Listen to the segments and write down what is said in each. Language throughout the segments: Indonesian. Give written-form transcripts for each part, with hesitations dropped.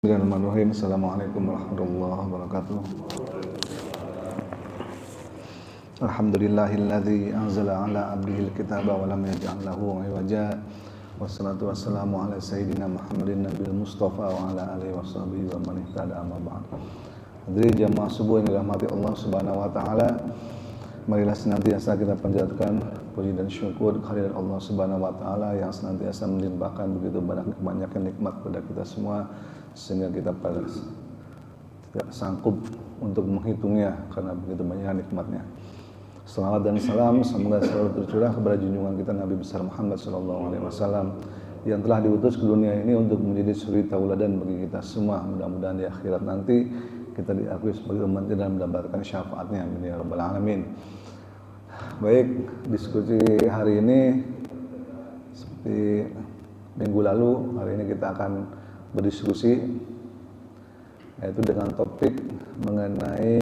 Bismillahirrahmanirrahim. Assalamualaikum warahmatullahi wabarakatuh. Alhamdulillahilladzi anzala ala abdihil kitaba wa lam yaj'al lahu 'iwaja. Wassalatu wassalamu ala sayyidina Muhammadin nabiyil mustafa wa ala alihi washabihi wa man ihtada amma ba'd. Hadirin jamaah subuh yang dirahmati Allah Subhanahu wa taala. Marilah senantiasa kita panjatkan puji dan syukur kehadirat Allah Subhanahu wa taala yang senantiasa melimpahkan begitu banyak nikmat kepada kita semua, sehingga kita tidak sanggup untuk menghitungnya karena begitu banyak nikmatnya. Salawat dan salam semoga selalu tercurah kepada junjungan kita Nabi besar Muhammad SAW yang telah diutus ke dunia ini untuk menjadi suri tauladan bagi kita semua. Mudah-mudahan di akhirat nanti kita diakui sebagai umatnya dan mendapatkan syafaatnya, amin ya rabbal alamin. Baik, diskusi hari ini seperti minggu lalu, hari ini kita akan berdiskusi yaitu dengan topik mengenai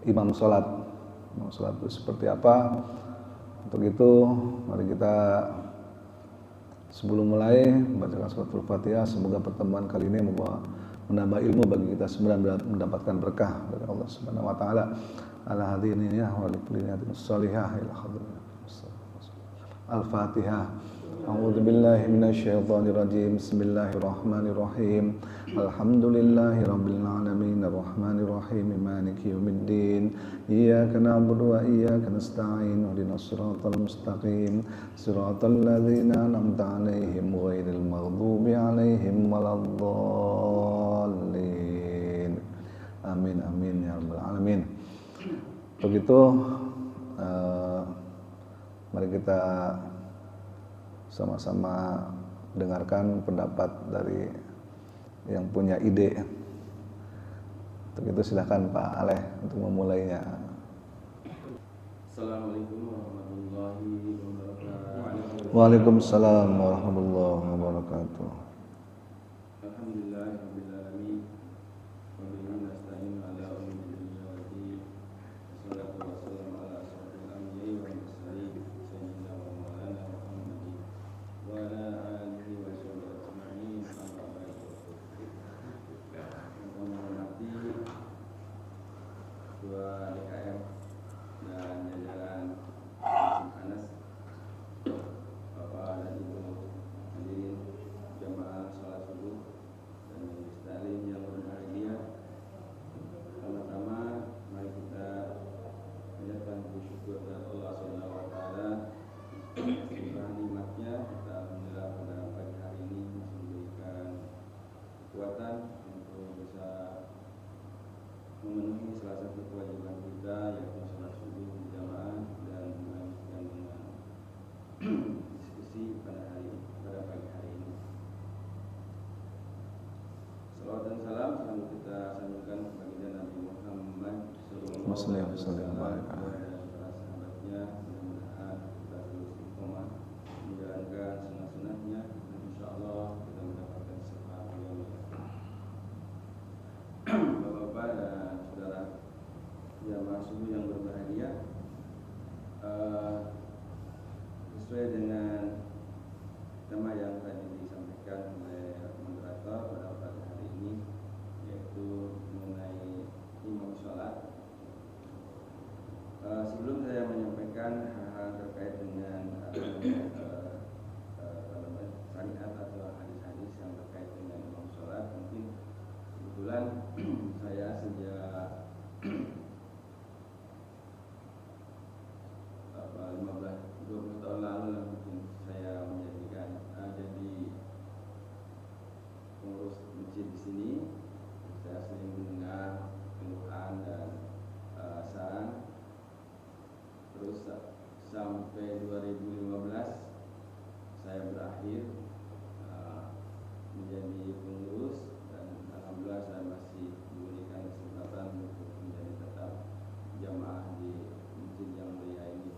imam sholat. Imam sholat itu seperti apa? Untuk itu mari kita sebelum mulai membacakan suratul Fatihah. Semoga pertemuan kali ini menambah ilmu bagi kita semua dan mendapatkan berkah dari Allah Subhanahu wa taala. Ala hadiniyah wa likulliyatin shalihah ila hadratillah. Al-Fatihah. A'udzu billahi minasyaitonir rajim. Bismillahirrahmanirrahim. Alhamdulillahirabbil alamin arrahmanir rahim maliki yaumiddin. Iyyaka na'budu wa iyyaka nasta'in. Ihdinas siratal mustaqim. Siratal ladzina an'amta 'alaihim ghairil maghdubi 'alaihim waladdallin. Amin amin ya rabbal alamin. Begitu mari kita sama-sama dengarkan pendapat dari yang punya ide. Untuk itu silakan Pak Aleh untuk memulainya. Assalamualaikum warahmatullahi wabarakatuh. Waalaikumsalam warahmatullahi wabarakatuh. Alhamdulillahirabbil alamin. Wa bihi nasta'in ala umuri dunya waddin. Wassalatu wassalamu ala asyrofil anbiya'i wal mursalin sayyidina wa maulana Muhammadin wa ala alihi wa sahbihi ajma'in. Amma ba'du. Yang menghormati Ketua DKM dan jajaran Anas, Bapak dan Ibu hadirin jamaah salat subuh dan majelis taklim yang berbahagia. Pertama-tama mari kita panjatkan puji syukur kepada Allah Subhanahu wa taala atas nikmatnya. Kita alhamdulillah pada pagi hari ini masih diberikan kekuatan untuk bisa memenuhi salah satu kewajiban kita, yaitu salat subuh berjamaah dan melanjutkan dengan diskusi pada pagi hari ini. Salawat dan salam selalu kita sanjungkan kepada Nabi Muhammad sallallahu alaihi wasallam dan para sahabatnya. Mudah-mudahan kita terus istiqomah menjalankan sunnah-sunnahnya dan insyaallah kita mendapatkan syafaat beliau. Bapak-bapak dan saudara jamaah subuh yang berbahagia, sesuai dengan tema yang tadi disampaikan oleh moderator pada pagi hari ini, yaitu mengenai imam sholat. Sebelum saya menyampaikan hal-hal terkait dengan syariat atau hadis-hadis yang terkait dengan imam sholat, mungkin kebetulan saya sejak 20 tahun lalu lah mungkin saya jadi pengurus masjid di sini. Saya sering mendengar keluhan dan saran. Terus sampai 2015 saya berakhir menjadi pengurus dan alhamdulillah saya masih diberikan kesempatan untuk menjadi tetap jamaah di masjid yang mulia ini.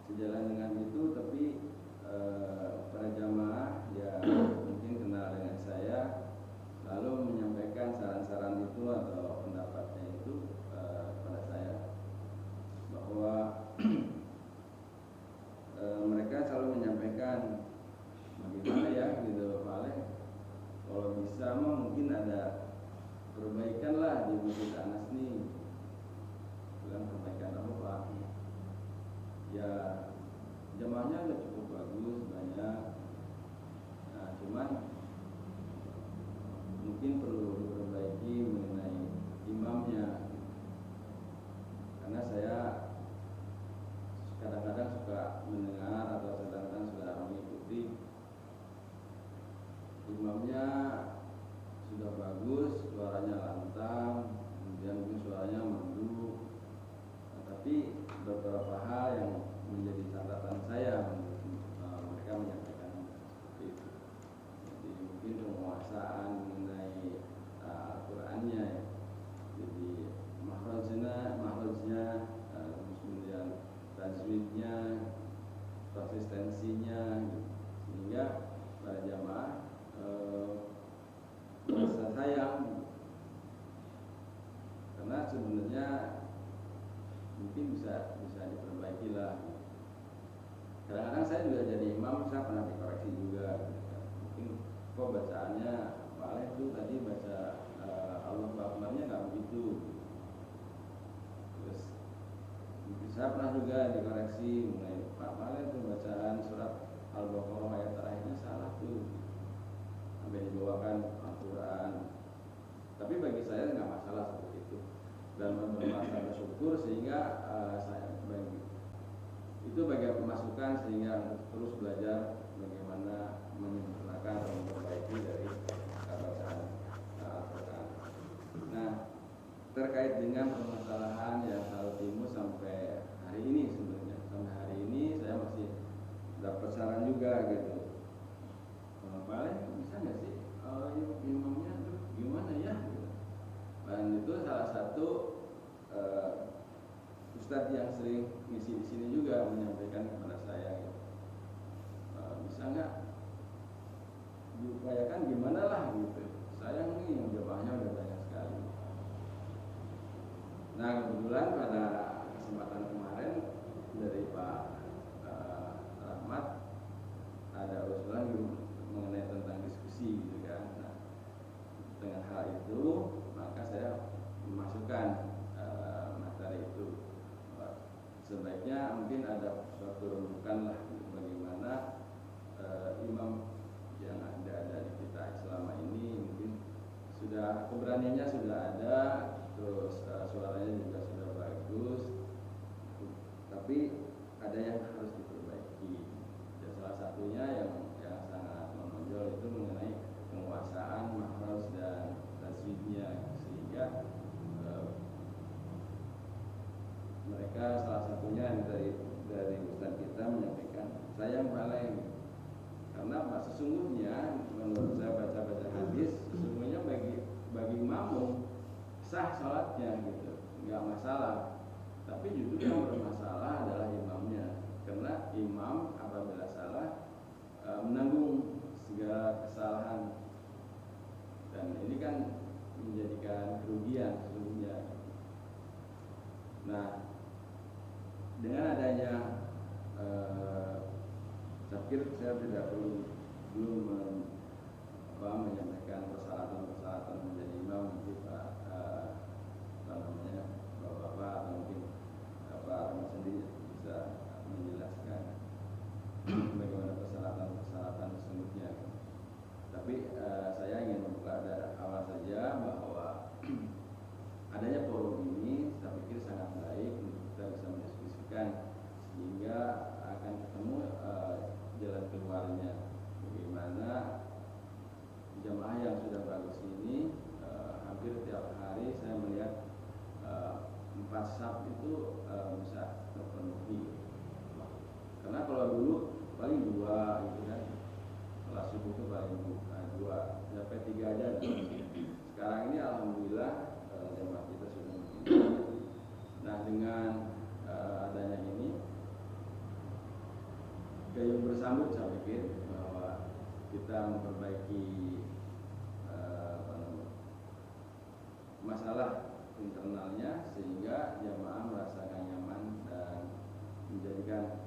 Sejalan dengan itu, tapi para jamaah ya mungkin kenal dengan saya, lalu menyampaikan saran-saran itu atau pendapatnya itu kepada saya, bahwa mereka selalu menyampaikan bisa mungkin ada perbaikan lah di Masjid Anas nih. Bilang perbaikan apa Pak? Ya jamaahnya udah cukup bagus, banyak. Nah cuman mungkin perlu diperbaiki mengenai imamnya, karena saya kadang-kadang suka mendengar atau kadang-kadang sudah mengikuti imamnya sudah bagus, suaranya lantang, kemudian mungkin suaranya merdu, tapi beberapa hal yang menjadi catatan saya mereka menyampaikan seperti itu. Jadi mungkin penguasaan mengenai Al-Qur'annya ya. Jadi makhrajnya, kemudian tajwidnya, konsistensinya, gitu. Sehingga para jamaah merasa sayang, karena sebenarnya mungkin bisa diperbaiki lah. Kadang-kadang saya juga jadi imam, saya pernah dikoreksi juga. Mungkin kok bacaannya Pak Aleh tuh tadi baca Allah Akbarnya nggak begitu. Terus saya pernah juga dikoreksi mengenai Pak Aleh tuh bacaan surat Al-Baqarah ayat terakhirnya salah tuh, sampai dibawakan Al-Quran. Tapi bagi saya nggak masalah seperti itu, dan merasa bersyukur sehingga saya itu bagian pemasukan sehingga terus belajar bagaimana menyempurnakan atau memperbaiki dari bacaan Al-Quran. Nah, terkait dengan permasalahan yang selalu timbul sampai hari ini, sebenarnya sampai hari ini saya masih dapat saran juga gitu. Paling bisa nggak sih imamnya tuh gimana ya? Gitu. Dan itu salah satu Ustadz yang sering ngisi di sini juga menyampaikan kepada saya, gitu. Bisa nggak diupayakan gimana lah gitu. Sayang nih jamaahnya udah banyak sekali. Nah kebetulan pada kesempatan kemarin dari Pak Rahmat ada usulan mengenai tentang diskusi gitu kan. Nah, dengan hal itu maka saya memasukkan materi itu. Sebaiknya mungkin ada suatu rujukan lah bagaimana imam yang ada di kita selama ini mungkin sudah keberaniannya sudah ada, terus suaranya juga sudah bagus, tapi ada yang harus diperbaiki. Dan salah satunya yang sangat menonjol itu mengenai penguasaan makhraj dan tajwidnya, sehingga mereka salah satunya dari Ustadz kita menyampaikan sayang paling, karena sesungguhnya menurut saya baca hadis, sesungguhnya bagi makmum sah sholatnya gitu, nggak masalah. Tapi justru yang bermasalah adalah imamnya, karena imam apabila salah menanggung segala kesalahan, dan ini kan menjadikan kerugian sesungguhnya. Nah, dengan adanya saya pikir saya tidak belum menyampaikan persyaratan menjadi imam, mungkin bapak-bapak atau mungkin Pak Rahmat sendiri bisa menjelaskan bagaimana persyaratan sesungguhnya. Tapi saya ingin membuka dari awal saja bahwa adanya forum ini saya pikir sangat baik untuk kita bisa mendiskusikan, sehingga akan ketemu jalan keluarnya. Bagaimana jamaah yang sudah bagus ini hampir tiap hari saya melihat 4 saf itu bisa terpenuhi. Karena kalau dulu paling 2 gitu kan, kelas subuh itu paling 2 sampai 3 aja. Sekarang ini alhamdulillah jamaah kita sudah makin. Nah dengan adanya ini gayung bersambut, saya pikir bahwa kita memperbaiki masalah internalnya sehingga jamaah merasakan nyaman dan menjadikan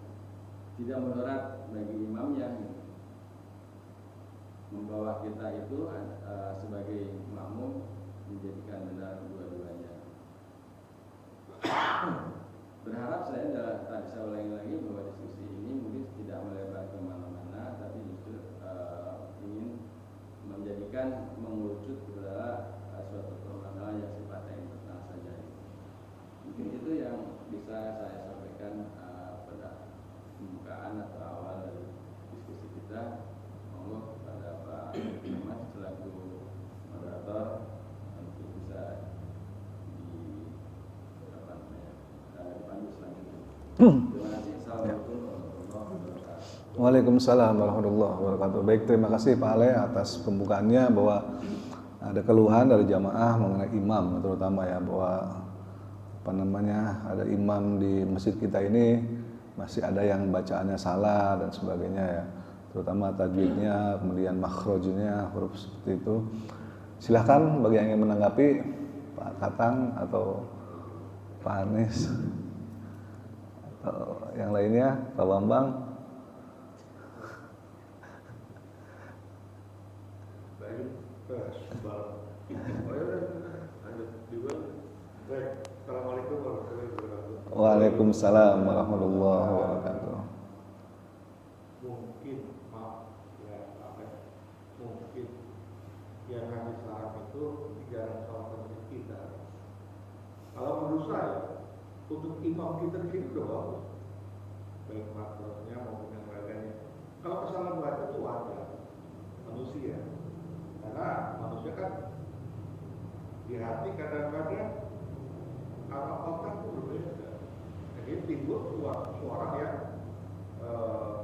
tidak mudarat bagi imamnya. membawa kita itu sebagai makmum menjadikan benar dua-duanya. Berharap saya ulangi lagi bahwa diskusi ini mungkin tidak melebar kemana-mana, tapi justru ingin menjadikan mengerucut kepada suatu permasalahan yang sifatnya internal saja. Mungkin itu yang bisa saya sampaikan pada pembukaan atau awal dari diskusi kita. Monggo kepada Pak Muhammad selaku moderator untuk bisa dipandu selanjutnya. Terima kasih. Assalamualaikum warahmatullahi wabarakatuh. Waalaikumsalam warahmatullahi wabarakatuh. Baik, terima kasih Pak Ale atas pembukaannya bahwa ada keluhan dari jamaah mengenai imam, terutama ya bahwa ada imam di masjid kita ini masih ada yang bacaannya salah dan sebagainya ya, terutama tajwidnya, kemudian makhrajnya, huruf seperti itu. Silahkan bagi yang ingin menanggapi, Pak Tatang atau Pak Anies atau yang lainnya, Pak Bambang. Assalamualaikum warahmatullahi wabarakatuh. Waalaikumsalam warahmatullahi wabarakatuh. Mungkin yang kami saran itu jarang salah kita. Kalau menurut saya, untuk imam kita di sini udah bagus, baik makronya maupun yang lainnya. Kalau kesalahan baca itu wajar manusia, karena manusia kan di hati kadang-kadang arah otak itu berbeda. Jadi timbul suara yang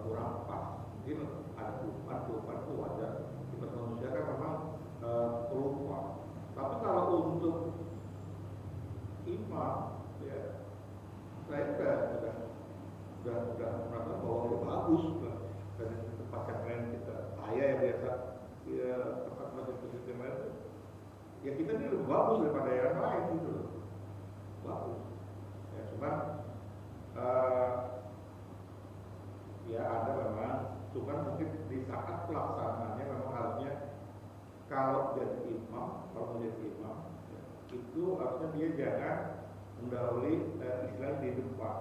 kurang pas. Mungkin ada pelupa itu wajar. Kita manusia kan memang pelupa. Tapi kalau untuk imam, ya, saya udah merasa bahwa itu bagus dari tempat yang lain kita. Saya yang biasa tempat masjid yang lain, ya kita ini lebih bagus daripada yang lain gitu loh. Bagus. Ya, cuma ya ada memang, cuman mungkin di saat pelaksanaannya memang harusnya kalau menjadi imam, ya, itu harusnya dia jangan mendahului istilah di depan.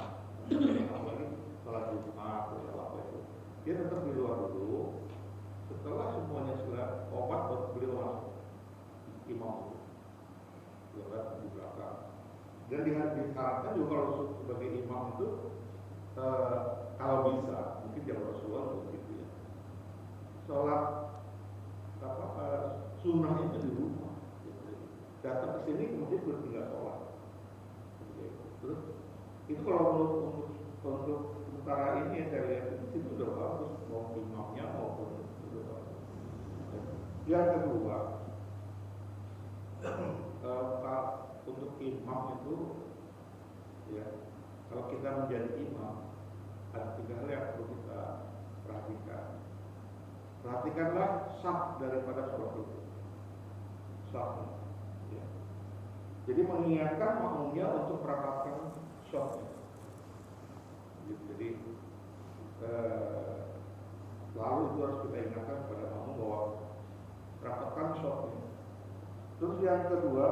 Apalagi salat Jumat atau apa itu, dia tetap di luar dulu. Setelah semuanya sudah obat, beliau masuk imam itu, di belakang. Dan disarankan juga kalau sebagai imam itu kalau bisa, mungkin zaman Rasulullah begitu ya, sholat sunnah itu di rumah, datang ke sini kemudian bertinggal sholat. Terus itu kalau untuk sementara ini ya saya lihat itu udah bagus, mau imamnya maupun udah bagus. Yang kedua, untuk imam itu, ya, kalau kita menjadi imam, ada 3 hal yang perlu kita perhatikan. Perhatikanlah sah daripada sholat itu, sahnya. Ya. Jadi mengingatkan makmumnya untuk merapatkan sholatnya. Jadi lalu itu harus kita ingatkan kepada makmum bahwa rapatkan sholatnya. Terus yang kedua,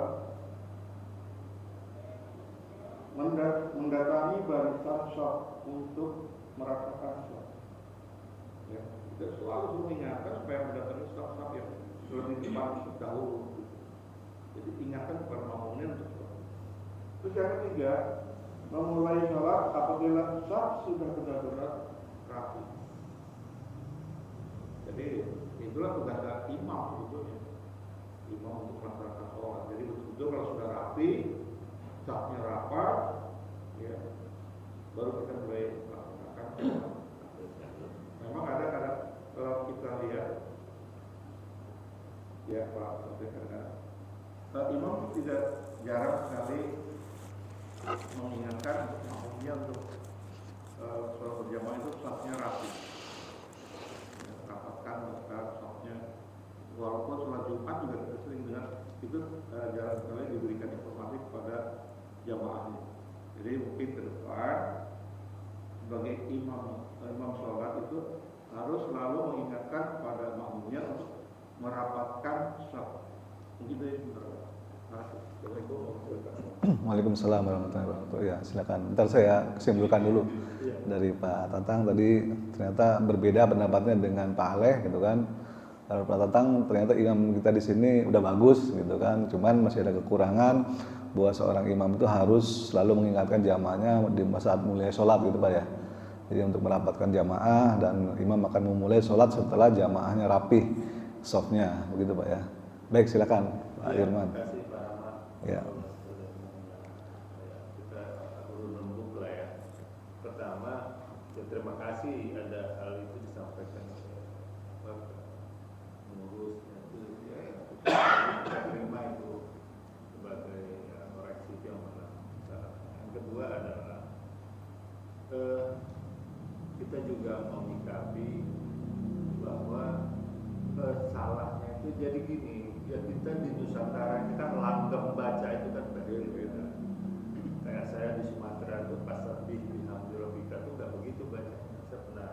mendatangi barisan shop untuk merasakan shop. Ya, kita selalu mengingatkan supaya mendatangi shop-shop yang lebih depan dahulu. Jadi ingatkan kepada makmumnya untuk shop. Terus yang ketiga, memulai sholat apabila shop sudah benar-benar rapi. Jadi itulah tugas imam sebetulnya. Imam untuk melaksanakan sholat. Jadi betul-betul kalau sudah rapi, safnya rapat, ya, baru kita mulai melaksanakan sholat. Memang ada kalau kita lihat, ya Pak, imam tidak jarang sekali mengingatkan makmumnya untuk sholat berjamaah itu safnya rapi, ya, rapatkan safnya. Walaupun sholat Jumat juga kita sering dengar itu jarang sekali diberikan informasi kepada jamaahnya. Jadi mungkin ke depan sebagai imam sholat itu harus selalu mengingatkan pada makmumnya untuk merapatkan saf. Mungkin dari sebentar. Assalamualaikum warahmatullahi wabarakatuh. Waalaikumsalam warahmatullahi wabarakatuh. Ya, silakan. Ntar saya simpulkan dulu dari Pak Tatang tadi, ternyata berbeda pendapatnya dengan Pak Aleh gitu kan. Kalau Pak Tatang ternyata imam kita di sini udah bagus gitu kan, cuman masih ada kekurangan bahwa seorang imam itu harus selalu mengingatkan jamaahnya di saat mulai sholat gitu Pak ya. Jadi untuk merapatkan jamaah dan imam akan memulai sholat setelah jamaahnya rapih softnya begitu Pak ya. Baik, silakan Pak Irman. Terima kasih Pak Ahmad. Ya. Kita perlu nembuk lah ya. Pertama, ya terima kasih ada hal itu disampaikan oleh pengurusnya itu ya, kita terima itu sebagai koreksi yang mana. Yang kedua adalah kita juga menyikapi bahwa salahnya itu jadi gini, ya kita di Nusantara ini kan langgam baca itu kan beda-beda. Kayak saya di Sumatera itu Pasabih bihamdirobika itu nggak begitu bacanya. Saya pernah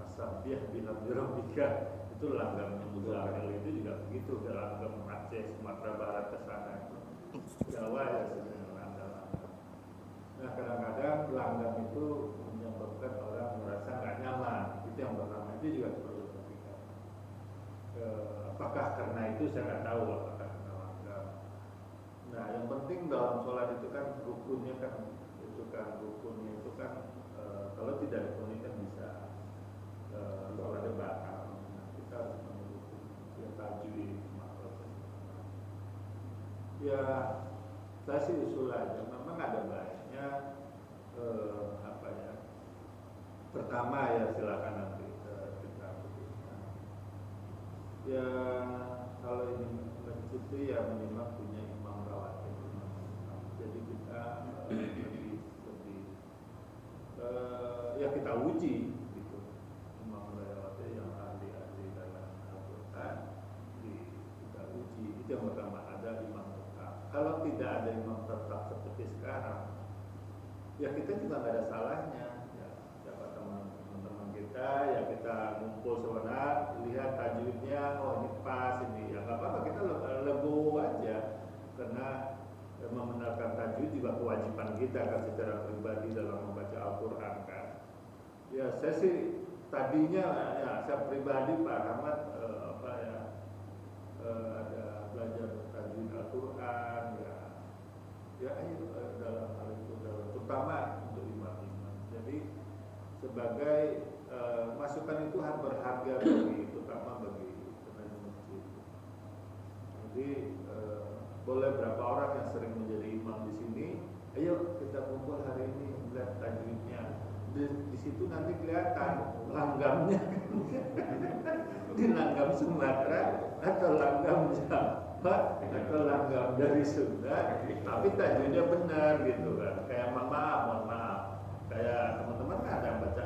Pasabih bihamdirobika itu langgamnya Muzahil itu juga begitu. Ke langgam Aceh, Sumatera Barat ke sana itu Jawa ya sebenarnya langgam. Nah kadang-kadang langgam itu menyebabkan orang merasa nggak nyaman. Itu yang pertama, itu juga perlu diperhatikan. Apakah karena itu saya nggak tahu apakah karena langgam. Nah yang penting dalam sholat itu kan rukunnya kalau tidak rukun kan bisa sholatnya batal. Nah, kita harus mendukung ya tajwid ya. Saya sih usul aja, memang ada baiknya apa ya. Pertama ya silakan nanti kita putuskan. Ya kalau ini masjid itu ya minimal punya imam rawatib. Jadi kita ya kita uji gitu. Imam rawatib yang ahli-ahli dalam Al-Quran kita uji. Itu yang pertama, ada imam tetap. Kalau tidak ada imam tetap seperti sekarang, ya kita juga nggak ada salahnya. Ya, siapa teman-teman kita, ya kita ngumpul sebentar, lihat tajwidnya, oh ini pas ini, ya nggak apa-apa, kita legowo aja, karena membenarkan tajwid juga kewajiban kita kan secara pribadi dalam membaca Al-Quran kan. Ya saya sih tadinya ya saya pribadi Pak Ahmad ada belajar tajwid Al-Quran ya ayo dalam hal itu terutama untuk imam-imam. Jadi sebagai masukan itu berharga bagi terutama bagi tenaga masjid. Jadi boleh berapa orang yang sering menjadi imam di sini, ayo kita kumpul hari ini lihat tajwidnya. Di situ nanti kelihatan langgamnya di langgam Sumatera atau langgam Jawa atau langgam dari Sunda, tapi tajwidnya benar gitu kan. Kayak mohon maaf, kayak teman-teman kan ada yang baca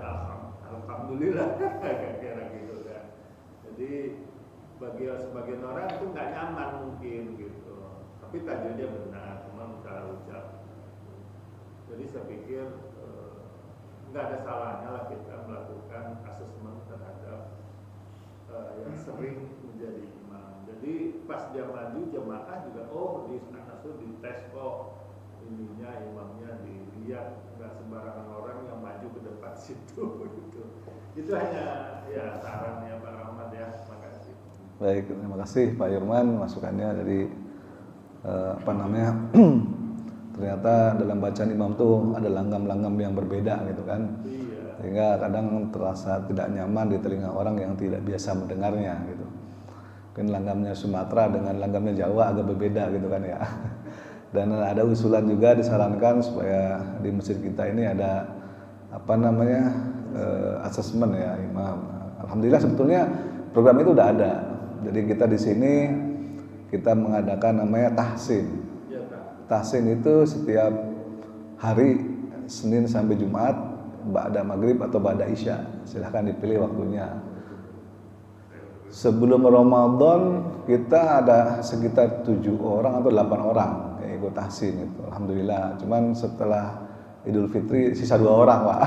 alhamdulillah kayak kira gitu kan. Jadi bagi sebagian orang itu nggak nyaman mungkin gitu, tapi tajwidnya benar, cuma cara ucap. Jadi saya pikir nggak ada salahnya lah kita melakukan asesmen terhadap yang sering menjadi imam. Jadi pas dia maju jemaah juga di sana dites kok ininya imamnya dilihat, nggak sembarangan orang yang maju ke depan situ gitu. Itu hanya ya sarannya Pak Rahmat ya. Terima kasih. Baik, terima kasih Pak Irman masukannya dari ternyata dalam bacaan imam tuh ada langgam-langgam yang berbeda gitu kan. Iya. Sehingga kadang terasa tidak nyaman di telinga orang yang tidak biasa mendengarnya gitu. Mungkin langgamnya Sumatera dengan langgamnya Jawa agak berbeda gitu kan ya. Dan ada usulan juga disarankan supaya di masjid kita ini ada asesmen ya imam. Alhamdulillah sebetulnya program itu udah ada. Jadi kita di sini kita mengadakan namanya tahsin. Tahsin itu setiap hari Senin sampai Jumat ba'da maghrib atau ba'da isya, silahkan dipilih waktunya. Sebelum Ramadan kita ada sekitar 7 orang atau 8 orang yang ikut tahsin itu. Alhamdulillah. Cuman setelah Idul Fitri sisa 2 orang Pak.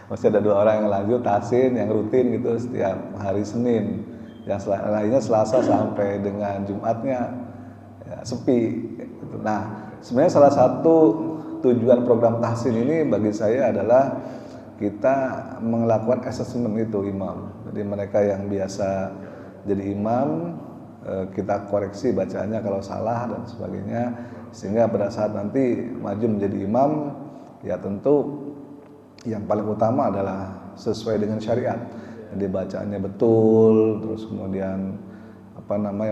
Masih ada 2 orang yang lanjut tahsin yang rutin gitu setiap hari Senin. Yang lainnya Selasa sampai dengan Jumatnya ya, sepi. Gitu. Nah, sebenarnya salah satu tujuan program tahsin ini bagi saya adalah kita melakukan assessment itu imam. Jadi mereka yang biasa jadi imam, kita koreksi bacaannya kalau salah dan sebagainya, sehingga pada saat nanti maju menjadi imam, ya tentu yang paling utama adalah sesuai dengan syariat. Jadi bacaannya betul, terus kemudian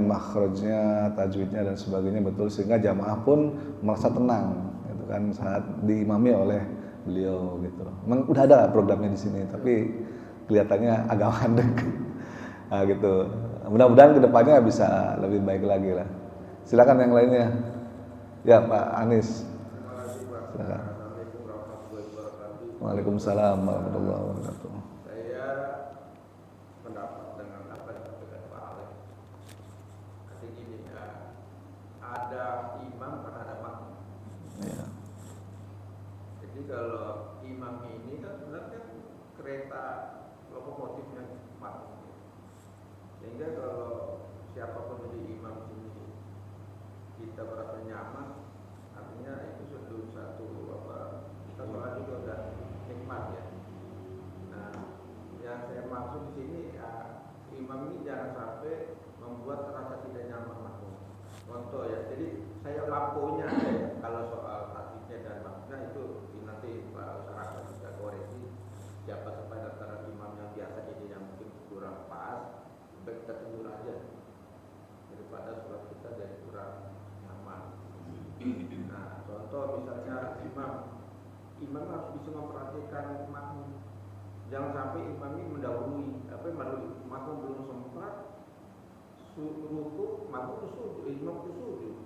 makhrajnya, tajwidnya dan sebagainya betul, sehingga jamaah pun merasa tenang gitu kan saat diimami oleh beliau gitu. Memang udah ada programnya di sini, tapi kelihatannya agak mandek. Nah, gitu. Mudah-mudahan kedepannya bisa lebih baik lagi lah. Silakan yang lainnya. Ya Pak Anies. Silakan. Waalaikumsalam warahmatullahi wabarakatuh. Saya pendapat dengan apa yang disampaikan Pak Alex. Jadi gini ya, ada imam kan ada makmum. Ya. Jadi kalau imam ini kan sebenarnya kereta lokomotifnya makmum. Sehingga kalau siapapun jadi imam sini kita merasa nyaman, artinya itu satu kita sholat juga udah nikmat ya. Nah, yang saya maksud di sini ya, imam ini jangan sampai membuat rasa tidak nyaman makmum. Contoh ya, jadi saya lampunya ya, kalau soal hadisnya dan makna itu nanti Pak Usara bisa koreksi siapa supaya antara imam yang biasa ini yang mungkin kurang pas, baik kita tidur aja daripada sholat kita jadi kurang nyaman. Nah, contoh misalnya imam harus bisa memperhatikan makmum. Jangan sampai imam ini mendahului makmum belum sempat ruku, makmum sujud, imam itu sujud.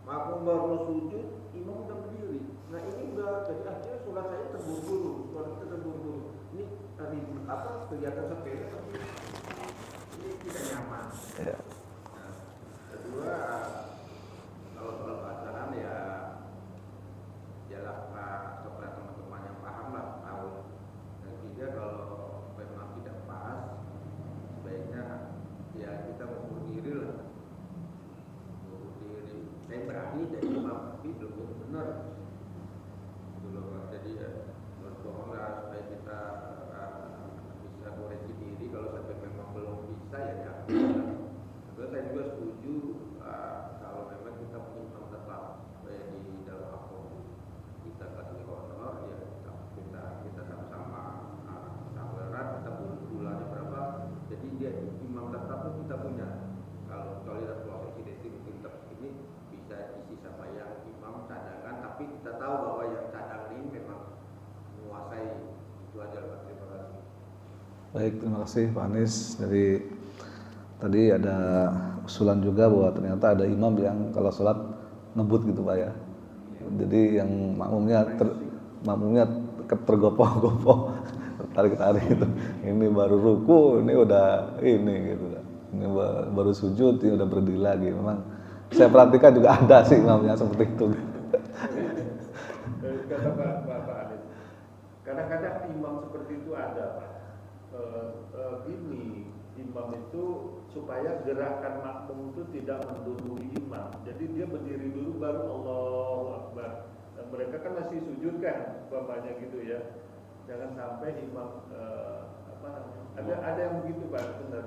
Makmum baru sujud, imam udah berdiri. Nah ini udah jadi akhirnya sholat saya terburu-buru, sholat kita terburu-buru. Ini tadi kegiatan sepele tapi ini tidak nyaman. Ya. Nah, kedua, kalau soal bacaan ya jelas kepada teman-teman yang paham lah tahu. Dan ketiga, kalau memang tidak pas, sebaiknya ya kita mengukur diri lah. Mengukur diri. Saya berani jadi imam tapi belum tentu benar. Jadi ya berbohong lah supaya kita bisa koreksi diri. Kalau sampai memang belum bisa ya jangan. Terus saya juga setuju kalau memang kita punya imam tetap kayak di dalam akun kita kasih honor ya kita sama-sama saweran, kita bulannya berapa, jadi dia imam tetap itu kita punya. Kalau ada proses identik mungkin tetap ini bisa isi sama yang imam cadangan, tapi kita tahu bahwa yang cadangan ini memang menguasai. Itu aja Pak, terima kasih. Baik, terima kasih Pak Anies. Dari tadi ada usulan juga bahwa ternyata ada imam yang kalau sholat ngebut gitu Pak ya. Jadi yang makmumnya tergopoh-gopoh, tarik-tarik gitu. Ini baru ruku, ini udah ini gitu. Ini baru sujud, ini udah berdiri lagi. Memang saya perhatikan juga ada sih imamnya seperti itu. Kata Pak Anies, kadang-kadang imam seperti itu ada Pak. Gini, imam itu supaya gerakan makmum itu tidak mendahului imam. Jadi dia berdiri dulu baru Allahu Akbar. Dan mereka kan masih sujud kan, umpamanya gitu ya. Jangan sampai imam ada yang begitu Pak, benar.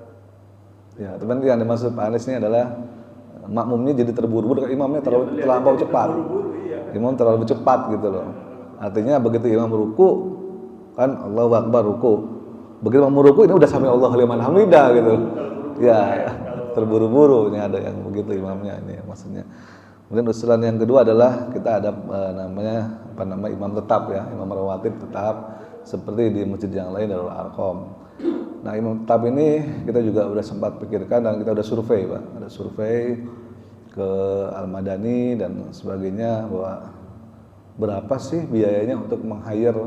Ya, teman yang dimaksud Pak Anies ini adalah makmumnya jadi terburu-buru, imamnya terlampau cepat. Iya. Imam terlalu cepat gitu loh. Artinya begitu imam ruku kan Allahu Akbar ruku. Begitu imam ruku ini udah sami Allahu liman hamidah gitu. Ya, terburu-buru, ini ada yang begitu imamnya ini maksudnya. Kemudian usulan yang kedua adalah kita ada namanya imam tetap ya, imam rawatib tetap seperti di masjid yang lain Darul Arqam. Nah, imam tetap ini kita juga udah sempat pikirkan dan kita udah survei Pak. Ada survei ke Al-Madani dan sebagainya bahwa berapa sih biayanya untuk meng-hire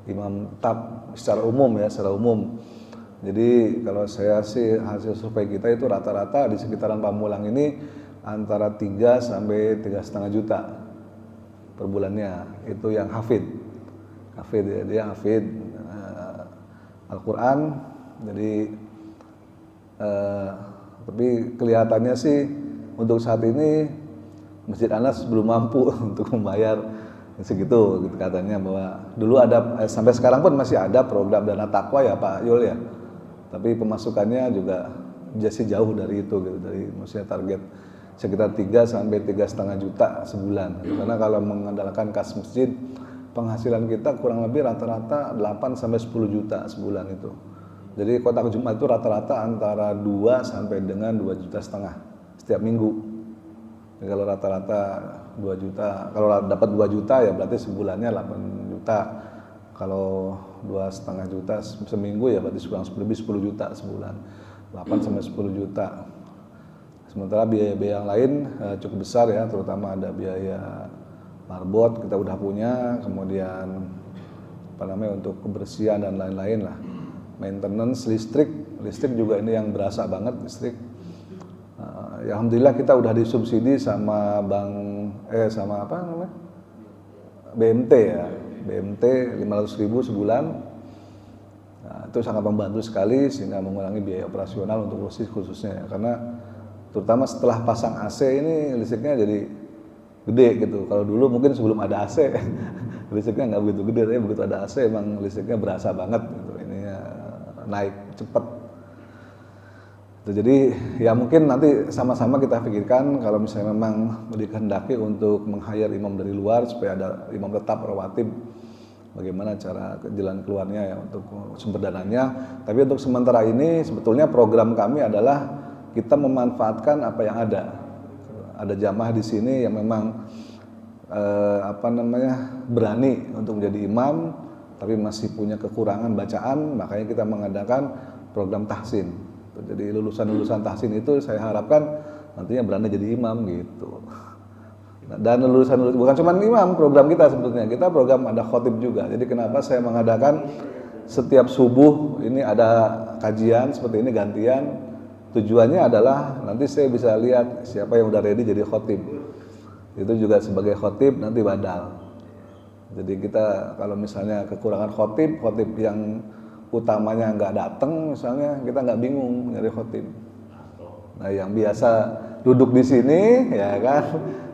imam tetap secara umum ya, secara umum. Jadi kalau saya sih hasil survei kita itu rata-rata di sekitaran Pamulang ini antara 3 sampai 3,5 juta per bulannya. Itu yang hafid ya, dia hafid Al-Quran. Jadi Tapi kelihatannya sih untuk saat ini Masjid Anas belum mampu untuk membayar segitu gitu katanya, bahwa dulu ada sampai sekarang pun masih ada program dana takwa ya Pak Yul ya. Tapi pemasukannya juga masih jauh dari itu gitu, dari maksudnya target sekitar 3 sampai 3,5 juta sebulan. Karena kalau mengandalkan kas masjid, penghasilan kita kurang lebih rata-rata 8 sampai 10 juta sebulan itu. Jadi kotak Jumat itu rata-rata antara 2 sampai dengan 2,5 juta setiap minggu. Jadi kalau rata-rata 2 juta, kalau dapat 2 juta ya berarti sebulannya 8 juta. Kalau 2,5 juta seminggu ya berarti kurang lebih 10 juta sebulan. 8 sampai 10 juta. Sementara biaya-biaya yang lain cukup besar ya, terutama ada biaya marbot kita udah punya, kemudian apa namanya untuk kebersihan dan lain-lain lah. Maintenance listrik juga ini yang berasa banget listrik. Ya alhamdulillah kita udah disubsidi sama sama apa namanya? BMT ya. BMT 500.000 sebulan. Nah, itu sangat membantu sekali sehingga mengurangi biaya operasional untuk listrik khususnya ya. Karena terutama setelah pasang AC ini listriknya jadi gede gitu. Kalau dulu mungkin sebelum ada AC listriknya nggak begitu gede, tapi begitu ada AC emang listriknya berasa banget gitu. Ininya naik cepat. Jadi ya mungkin nanti sama-sama kita pikirkan kalau misalnya memang dikehendaki untuk meng-hire imam dari luar supaya ada imam tetap rawatib, bagaimana cara jalan keluarnya ya untuk sumber dananya. Tapi untuk sementara ini sebetulnya program kami adalah kita memanfaatkan apa yang ada. Ada jamaah di sini yang memang berani untuk menjadi imam, tapi masih punya kekurangan bacaan, makanya kita mengadakan program tahsin. Jadi lulusan-lulusan tahsin itu saya harapkan nantinya berani jadi imam gitu. Dan lulusan bukan cuma imam, program kita sebetulnya kita program ada khotib juga. Jadi kenapa saya mengadakan setiap subuh ini ada kajian seperti ini gantian. Tujuannya adalah nanti saya bisa lihat siapa yang udah ready jadi khotib. Itu juga sebagai khotib nanti badal. Jadi kita kalau misalnya kekurangan khotib yang utamanya nggak datang, misalnya kita nggak bingung nyari khotib. Nah yang biasa duduk di sini ya kan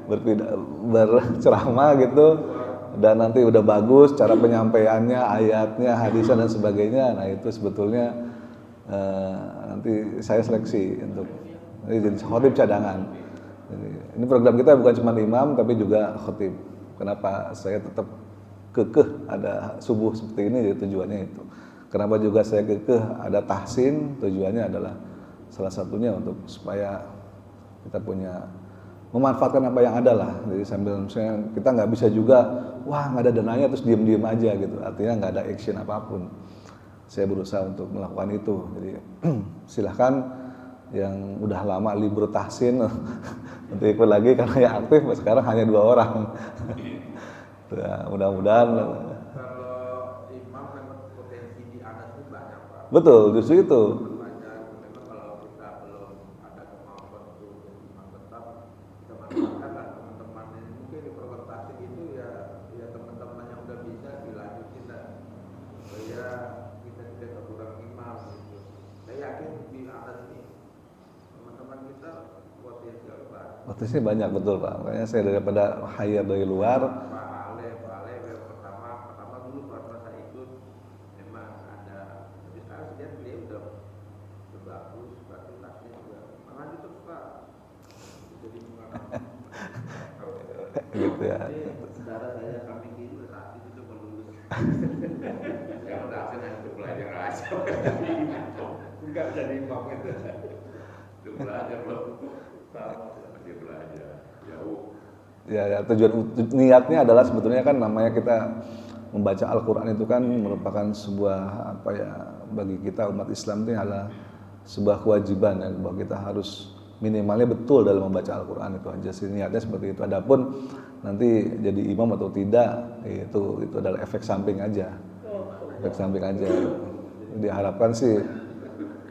berceramah gitu, dan nanti udah bagus cara penyampaiannya, ayatnya, hadisnya dan sebagainya. Nah itu sebetulnya nanti saya seleksi untuk jadi khotib cadangan. Jadi, ini program kita bukan cuma imam tapi juga khotib. Kenapa saya tetap kekeh ada subuh seperti ini? Jadi tujuannya itu. Kenapa juga saya kekeh ada tahsin? Tujuannya adalah salah satunya untuk supaya kita punya memanfaatkan apa yang ada lah. Jadi sambil misalnya kita nggak bisa juga wah nggak ada dananya terus diem-diem aja gitu. Artinya nggak ada action apapun. Saya berusaha untuk melakukan itu. Jadi silahkan yang udah lama libur tahsin untuk ikut lagi karena yang aktif sekarang hanya 2 orang. Ya, mudah-mudahan. Kalau imam memang potensi di atas itu banyak Pak. Betul, justru itu. Banyak. Memang kalau kita belum ada kemampuan untuk jadi imam tetap, kita manfaatkan lah teman-teman ini. Mungkin di program tahsin itu ya teman-teman yang udah bisa dilanjutin lah. Supaya kita tidak kekurangan imam gitu. Saya yakin di atas ini teman-teman kita potensial Pak. Potensi banyak betul Pak. Makanya saya daripada hire dari luar. Pak Ale yang pertama dulu pas saya ikut memang ada, tapi sekarang dia udah bagus, fasilitasnya juga malah itu Pak. Jadi Gitu ya. saudara saya kami kiri saat itu coba lulus. Yang udah saya itu belajar aja. Enggak jadi imam itu. Itu belajar loh. Masih belajar jauh. Ya, tujuan niatnya adalah sebetulnya kan namanya kita membaca Al-Quran itu kan merupakan sebuah apa ya bagi kita umat Islam itu adalah sebuah kewajiban ya, bahwa kita harus minimalnya betul dalam membaca Al-Quran itu aja sih, niatnya seperti itu. Adapun nanti jadi imam atau tidak itu adalah efek samping aja, Diharapkan sih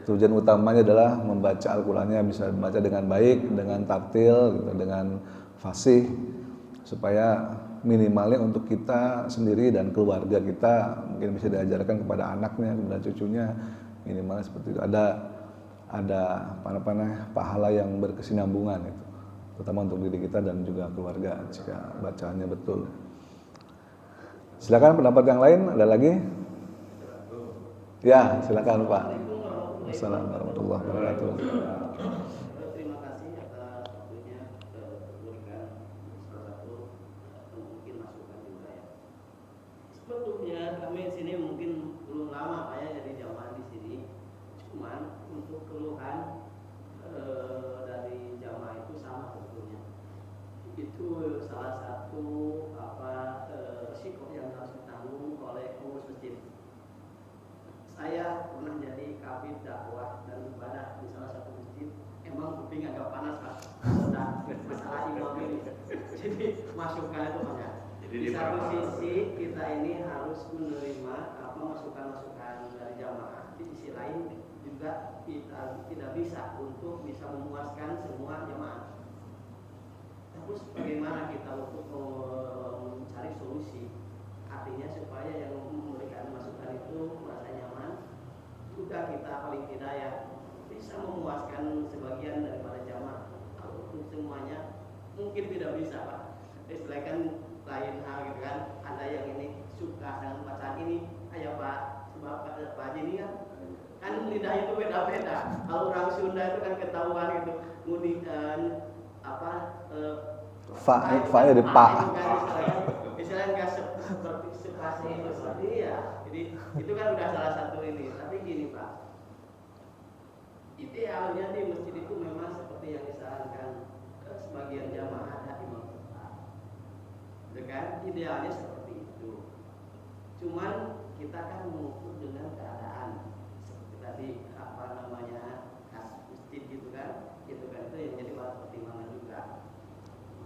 tujuan utamanya adalah membaca Al-Qurannya bisa membaca dengan baik, dengan tartil, gitu, dengan fasih, supaya minimalnya untuk kita sendiri dan keluarga kita mungkin bisa diajarkan kepada anaknya, kepada cucunya, minimalnya seperti itu. Ada ada pahala yang berkesinambungan itu, terutama untuk diri kita dan juga keluarga jika bacaannya betul. Silakan pendapat yang lain, ada lagi? Ya, silakan Pak. Assalamualaikum warahmatullahi wabarakatuh. Terima kasih atas waktunya berikan salah satu mungkin masukan juga ya. Sebetulnya kami di sini mungkin belum lama Pak ya jadi jamaah di sini. Cuman untuk keluhan dari jamaah itu sama sebetulnya. Itu salah satu risiko yang harus ditanggung oleh pengurus masjid. Saya pernah jadi kabid dakwah dan ibadah di salah satu masjid. Emang kuping agak panas Pak. Sudah masalah imam ini. Jadi masukan itu banyak. Di satu sisi kita ini harus menerima masukan-masukan dari jamaah. Di sisi lain juga kita tidak bisa untuk bisa memuaskan semua jamaah. Terus bagaimana kita untuk mencari solusi? Artinya supaya yang memberikan masukan itu merasa nyaman, juga kita paling tidak ya bisa memuaskan sebagian daripada jamaah. Kalau untuk semuanya mungkin tidak bisa Pak. Istilahnya kan lain hal gitu kan. Ada yang ini suka dengan bacaan ini, ayo Pak, sebab Pak Haji ini kan lidah itu beda-beda. Kalau orang Sunda itu kan ketahuan gitu, Fa ya di pak. Misalnya nggak seperti seperti ya. Jadi itu kan udah salah satu ini. Tapi gini Pak, idealnya di masjid itu memang seperti yang disarankan sebagian jamaah ada imam tetap. Dengan idealnya seperti itu. Cuman kita kan mengukur dengan keadaan seperti tadi khas masjid gitu kan itu yang jadi bahan pertimbangan juga.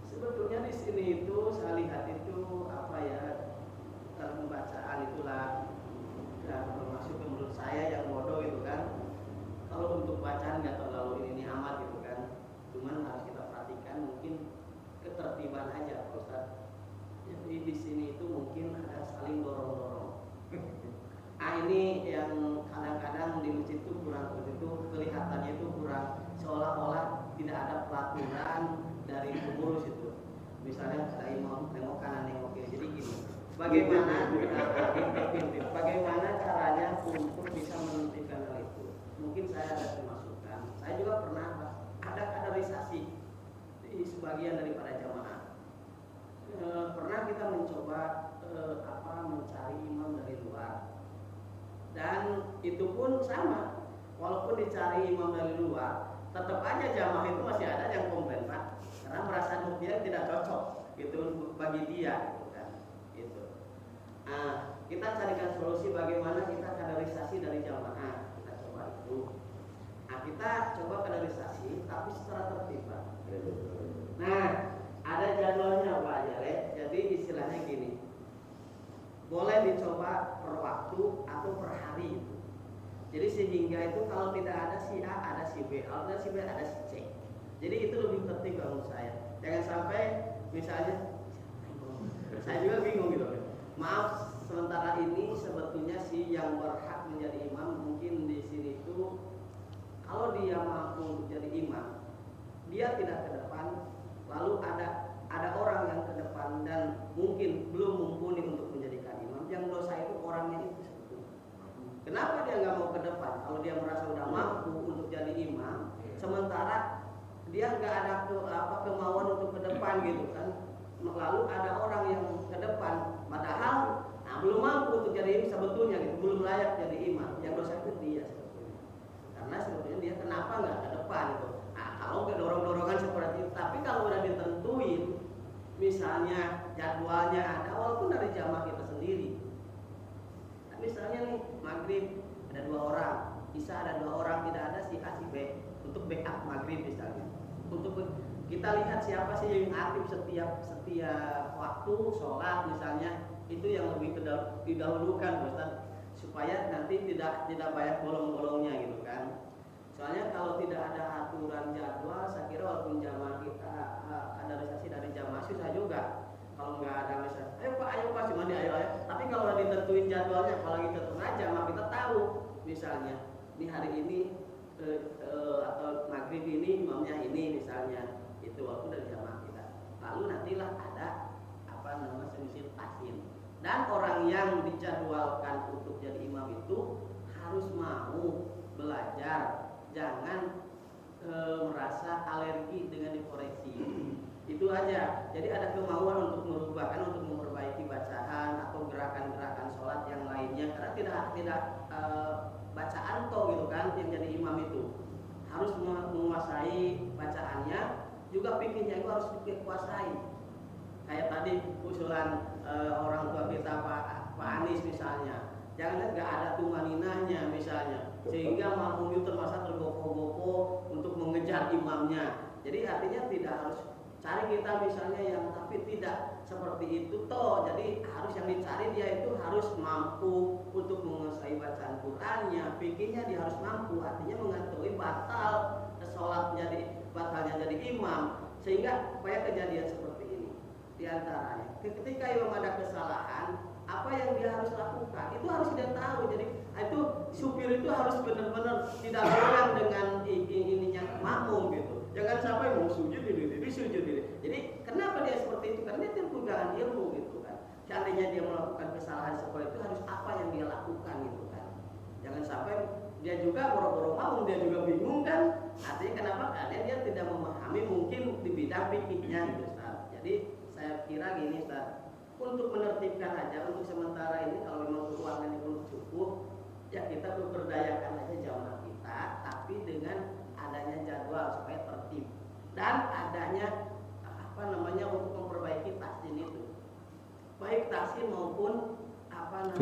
Sebetulnya di sini itu saya lihat itu dalam pembacaan itulah dan termasuk menurut saya yang bodoh gitu kan. Kalau untuk bacaan nggak terlalu ini amat gitu kan. Cuman harus kita perhatikan mungkin ketertiban aja Pak Ustaz. Jadi di sini itu mungkin ada saling dorong-dorong. Ini yang kadang-kadang di masjid itu kurang begitu kelihatannya itu kurang seolah-olah tidak ada peraturan dari pengurus itu. Misalnya ada imam nengok kanan nengok kiri. Jadi gini, bagaimana caranya untuk bisa menentukan hal itu? Mungkin saya ada masukan. Saya juga pernah ada kaderisasi di sebagian daripada jamaah. Pernah kita mencoba mencari imam dari luar. Dan itu pun sama, walaupun dicari imam dari luar, tetap aja jamaah itu masih ada yang komplain Pak, karena merasa dia tidak cocok gitu bagi dia, gitu kan. Gitu. Nah, kita carikan solusi bagaimana kita kaderisasi dari jamaah, kita coba itu. Nah, kita coba kaderisasi, tapi secara tertib Pak. Nah, ada jadwalnya Pak Jale. Jadi istilahnya gini. Boleh dicoba per waktu atau per hari itu. Jadi sehingga itu kalau tidak ada si A, ada si B, kalau tidak si B, ada si C. Jadi itu lebih tertib kalau saya. Jangan sampai misalnya saya juga bingung gitu. Maaf, sementara ini sebetulnya si yang berhak menjadi imam mungkin di sini itu kalau dia mampu untuk jadi imam, dia tidak ke depan, lalu ada orang yang ke depan dan mungkin belum mumpuni untuk menjadikan imam. Yang dosa itu orangnya itu sebetulnya. Kenapa dia nggak mau ke depan? Kalau dia merasa sudah mampu untuk jadi imam, sementara dia nggak ada kemauan untuk ke depan gitu kan. Lalu ada orang yang ke depan, padahal belum mampu untuk jadi imam sebetulnya gitu, belum layak jadi imam. Yang dosa itu dia sebetulnya. Karena sebetulnya dia kenapa nggak ke depan gitu. Nah, kalau nggak dorong-dorongan seperti itu, tapi kalau udah ditentuin, misalnya jadwalnya ada, walaupun dari jamaah kita sendiri. Nah, misalnya nih maghrib ada 2 orang, isya ada 2 orang, tidak ada si A si B untuk backup maghrib misalnya. Untuk kita lihat siapa sih yang aktif setiap waktu sholat misalnya, itu yang lebih didahulukan Ustaz, supaya nanti tidak banyak bolong-bolongnya gitu kan. Soalnya kalau tidak ada aturan jadwal, saya kira walaupun jamaah kita kaderisasi dari jamaah susah juga. Kalau nggak ada misalnya, ayo pak, cuma di ayo. Tapi kalau udah ditentuin jadwalnya, apalagi tertera jamaah kita tahu, misalnya di hari ini atau maghrib ini imamnya ini misalnya, itu waktu dari jamaah kita. Lalu nantilah ada semisal tasin. Dan orang yang dijadwalkan untuk jadi imam itu harus mau belajar, jangan merasa alergi dengan dikoreksi. Itu aja. Jadi ada kemauan untuk merubahkan, untuk memperbaiki bacaan atau gerakan-gerakan sholat yang lainnya. Karena tidak bacaan toh gitu kan yang jadi imam itu harus menguasai bacaannya, juga fikihnya itu harus dikuasai. Kayak tadi usulan orang tua kita Pak Anies misalnya, jangan nggak ada tumaninahnya misalnya, sehingga makmum itu terpaksa tergopoh-gopoh untuk mengejar imamnya. Jadi artinya tidak harus cari kita misalnya yang tapi tidak seperti itu toh. Jadi harus yang dicari dia itu harus mampu untuk menguasai bacaan Qur'annya, fikihnya dia harus mampu. Artinya mengetahui batal batalnya jadi imam, sehingga supaya kejadian seperti ini. Di antaranya, ketika imam ada kesalahan, apa yang dia harus lakukan itu harus dia tahu. Jadi itu supir itu harus benar-benar tidak goyang dengan ininya makmum gitu. Jangan sampai mau sujud diri sujud diri. Jadi kenapa dia seperti itu? Karena dia terpegangan ilmu gitu kan. Seandainya dia melakukan kesalahan seperti itu, harus apa yang dia lakukan gitu kan. Jangan sampai dia juga boro-boro makmum, dia juga bingung kan. Artinya kenapa? Karena dia tidak memahami mungkin di bidang fikihnya gitu Ustaz. Jadi saya kira gini Ustaz, untuk menertibkan aja untuk sementara ini, kalau memang keuangannya belum cukup, ya kita berdayakan aja jamaah kita, tapi dengan adanya jadwal supaya tertib dan adanya untuk memperbaiki tasdin itu, baik tasdin maupun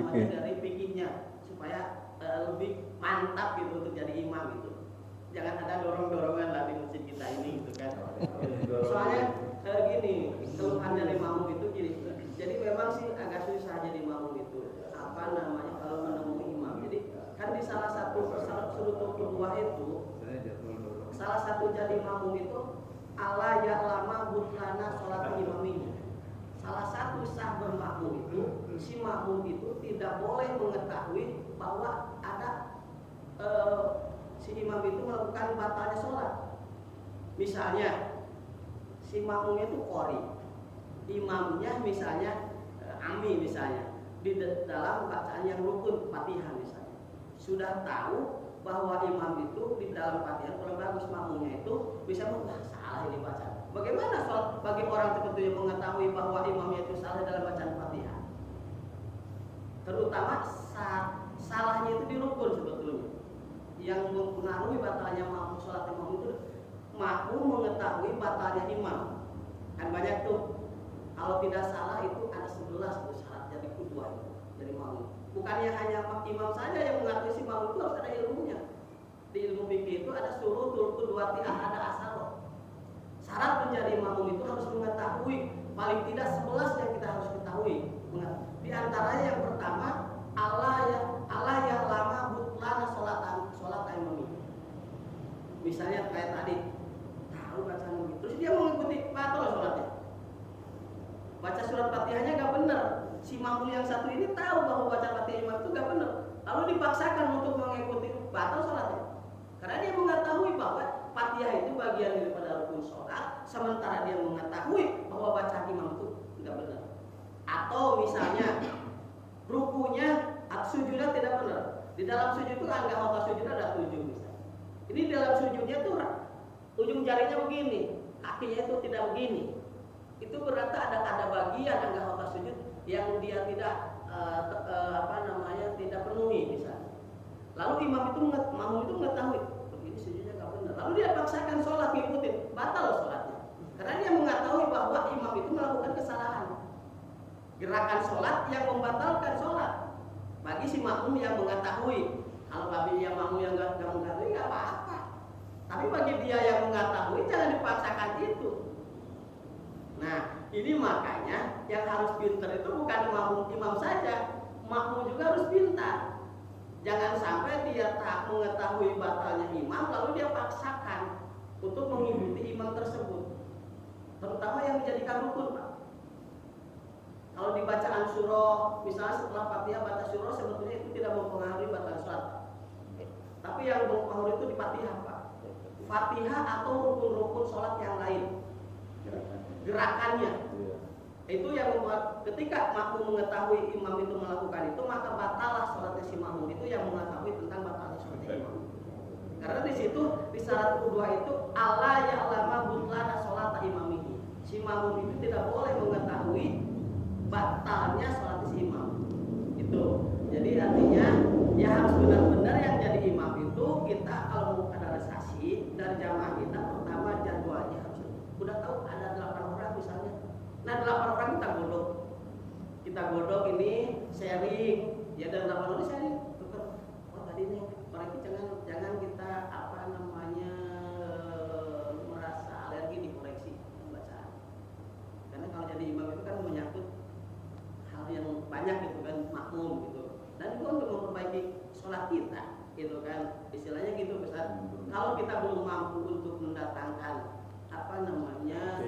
dari fikihnya, supaya lebih mantap gitu untuk jadi imam gitu. Jangan ada dorong-dorongan lah di masjid kita ini gitu kan. Soalnya gini, keluhan dari makmum itu gini. Jadi memang sih agak susah jadi makmum itu. Kalau menemui imam. Jadi kan di salah satu sudut kedua itu, salah satu jadi makmum itu ala ya lama butlana sholat imaminya. Salah satu sah bermakmum itu, si makmum itu tidak boleh mengetahui bahwa ada si imam itu melakukan batalnya sholat. Misalnya si makmumnya itu qori, imamnya misalnya ami misalnya, di dalam bacaan yang rukun Fatihah misalnya, sudah tahu bahwa imam itu di dalam Fatihah kurang bagus, makmumnya itu bisa salah ini bacaan. Bagaimana soal bagi orang tertentu yang mengetahui bahwa imamnya itu salah dalam bacaan Fatihah? Terutama salahnya itu di rukun sebetulnya. Yang mempengaruhi batalnya makmum sholat imam itu makmum mengetahui batalnya imam. Kan banyak tuh. Kalau tidak salah itu ada 11 tuh syarat jadi kedua itu dari makmum. Bukannya hanya imam saja yang mengetahui, si makmum itu harus ada ilmunya. Di ilmu fikih itu ada suruh, turku, dua tiah, ada asal. Syarat menjadi makmum itu harus mengetahui paling tidak 11 yang kita harus ketahui. Di antaranya yang pertama, Allah yang lama butlana sholat imami. Misalnya kayak tadi tahu bacaan begitu, terus dia mengikuti batal sholatnya. Baca surat Fatihahnya gak benar. Si makmum yang satu ini tahu bahwa baca Fatihah imam itu gak benar, lalu dipaksakan untuk mengikuti batal sholatnya. Karena dia mengetahui bahwa Fatihah itu bagian daripada rukun sholat, sementara dia mengetahui bahwa bacaan imam itu tidak benar. Atau misalnya rukunya atau sujudnya tidak benar. Di dalam sujud itu anggota sujud ada 7 misalnya. Ini dalam sujudnya tuh ujung jarinya begini, kakinya itu tidak begini. Itu berarti ada bagian anggota sujud yang dia tidak tidak penuhi misalnya. Lalu imam itu mengetahui begini sujudnya nggak benar. Lalu dia paksakan sholat ngikutin, batal sholatnya. Karena dia mengetahui bahwa imam itu melakukan kesalahan. Gerakan sholat yang membatalkan sholat. Bagi si makmum yang mengetahui. Kalau bagi yang makmum yang nggak mengetahui nggak apa-apa. Tapi bagi dia yang mengetahui jangan dipaksakan itu. Nah, ini makanya yang harus pintar itu bukan imam saja, makmum juga harus pintar. Jangan sampai dia tak mengetahui batalnya imam lalu dia paksakan untuk mengikuti imam tersebut. Terutama yang dijadikan rukun, Pak. Kalau di bacaan surah, misalnya setelah Fatihah baca surah, sebetulnya itu tidak mempengaruhi batal sholat. Tapi yang mempengaruhi itu di Fatihah, Pak. Fatihah atau rukun-rukun sholat yang lain. Gerakannya. Itu yang membuat ketika makmum mengetahui imam itu melakukan itu, maka batalah sholatnya si makmum itu yang mengetahui tentang batalnya sholatnya imam. Karena di situ di syarat kedua itu Allah ya'lama butlana sholat imamihi. Si makmum itu tidak boleh mengetahui batalnya sholat si imam. Itu. Jadi artinya ya harus benar-benar yang jadi imam itu kita kalau mau kaderisasi dari jamaah kita pertama jadwalnya harus udah tahu ada 8 orang misalnya. Nah 8 orang kita godok ini sharing ya, dan 8 orang sharing tukar. Oh tadi nih orang itu jangan kita apa namanya merasa alergi dikoreksi bacaan. Karena kalau jadi imam itu kan menyangkut hal yang banyak gitu kan, makmum gitu. Dan itu untuk memperbaiki sholat kita gitu kan, istilahnya gitu Ustaz. Kalau kita belum mampu untuk mendatangkan apa namanya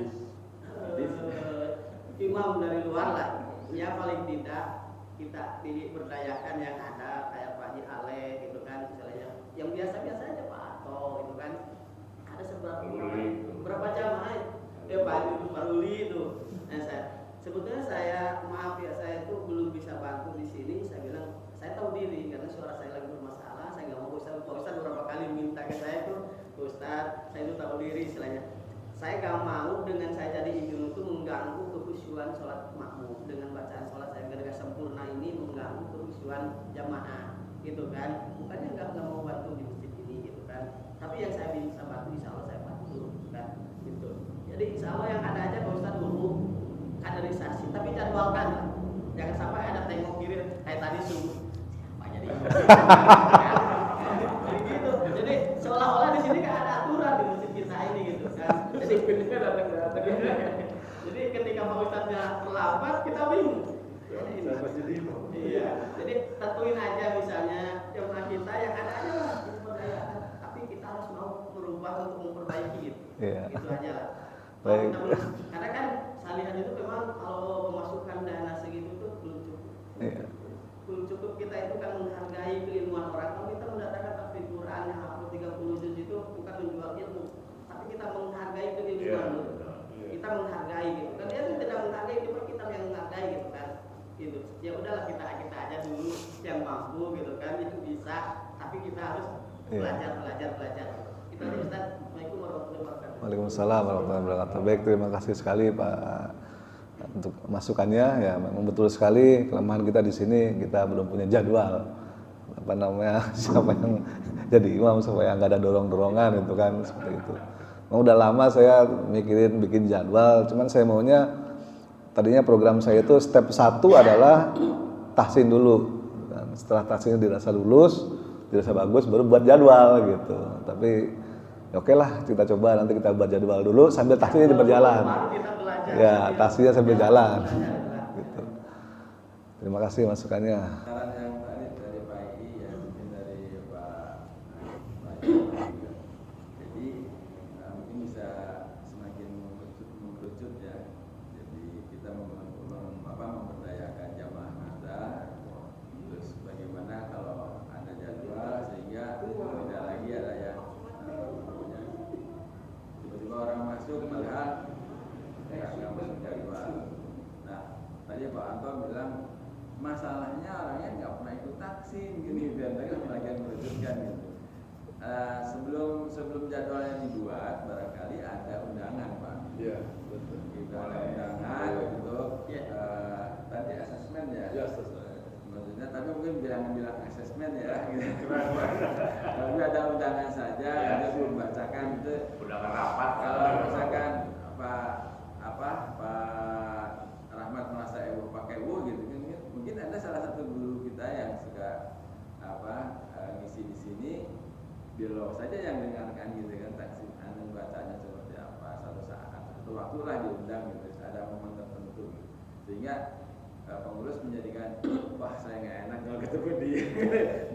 imam dari luar lah, ya paling tidak kita diberdayakan yang ada kayak Pak Haji Ale gitu kan, istilahnya yang biasa-biasa aja Pak Ato gitu kan, ada berapa jamaah ya Pak Ruli itu. Nah, sebetulnya saya maaf ya, saya itu belum bisa bantu di sini. Saya bilang saya tahu diri karena suara saya lagi bermasalah. Saya nggak mau Ustaz beberapa kali minta ke saya tuh, Ustaz saya itu tahu diri istilahnya. Saya nggak mau dengan saya jadi imam itu mengganggu kekhusyuan sholat makmum dengan bacaan sholat saya gak sempurna ini, mengganggu kekhusyuan jamaah gitu kan. Bukannya nggak mau bantu di masjid ini gitu kan, tapi yang saya bisa bantu insya Allah saya bantu kan gitu. Jadi insya Allah yang ada aja Pak Ustaz dulu kaderisasi, tapi jadwalkan lah. Jangan sampai ada tengok kiri kayak tadi subuh siapa jadi jadi gitu. Jadi seolah-olah di sini kan ada aturan di masjid kita ini gitu kan. Jadi jadi ketika Pak Ustaznya terlambat kita bingung. Iya. Jadi tentuin aja misalnya jemaah kita yang ada aja lah diperdayakan, tapi kita harus mau merubah untuk memperbaiki gitu. Iya. Gitu aja lah. Baik. Karena kan salihan itu memang kalau memasukkan dana segitu tuh belum cukup. Iya. Belum cukup, kita itu kan menghargai keilmuan orang. Kalau kita mendatangkan tafsir Quran yang hafal 30 juz itu bukan menjual ilmu, tapi kita menghargai keilmuan. Kita menghargai gitu. Kan dia itu tidak menghargai, cuma kita yang menghargai gitu kan. Gitu. Ya udahlah kita aja dulu yang mampu gitu kan, itu bisa, tapi kita harus belajar. Kita harus Ustaz. Assalamualaikum warahmatullahi wabarakatuh. Waalaikumsalam warahmatullahi wabarakatuh. Baik, terima kasih sekali Pak untuk masukannya. Ya, memang betul sekali kelemahan kita di sini, kita belum punya jadwal. Apa namanya? Siapa yang jadi imam supaya nggak ada dorong-dorongan itu kan, seperti itu. Memang udah lama saya mikirin bikin jadwal, cuman saya maunya tadinya program saya itu step 1 adalah tahsin dulu. Dan setelah tahsin dirasa lulus, dirasa bagus baru buat jadwal gitu. Tapi oke lah, kita coba nanti kita buat jadwal dulu sambil tahsinnya berjalan. Ya, tahsinnya sambil jalan. Gitu. Terima kasih masukannya. Saran yang tadi dari Pak I ya, mungkin dari Pak juga. Jadi mungkin bisa semakin mengerucut ya. Jadi kita memberdayakan jamaah kita. Terus bagaimana kalau ada jadwal sehingga tidak lagi ada yang tiba-tiba orang masuk padahal nggak masuk jadwal. Nah tadi Pak Anton bilang masalahnya orangnya nggak pernah ikut taksin gini, dan tadi bagian merujukan gitu. Sebelum jadwalnya dibuat barangkali ada undangan Pak. Iya betul. Kita ada undangan untuk tadi asesmen ya. Ya sesuai. Maksudnya tapi mungkin bilang asesmen ya. Gitu. Tapi ada undangan saja, ada membacakan itu. Undangan rapat. Kalau misalkan Pak Rahmat merasa pakai gitu kan, mungkin ada salah satu guru kita yang suka ngisi di sini, beliau saja yang dengarkan gitu kan, taksim bacanya seperti apa, satu saat satu waktu lah diundang gitu, ada momen tertentu gitu. Sehingga pengurus menjadikan wah saya nggak enak kalau ketemu dia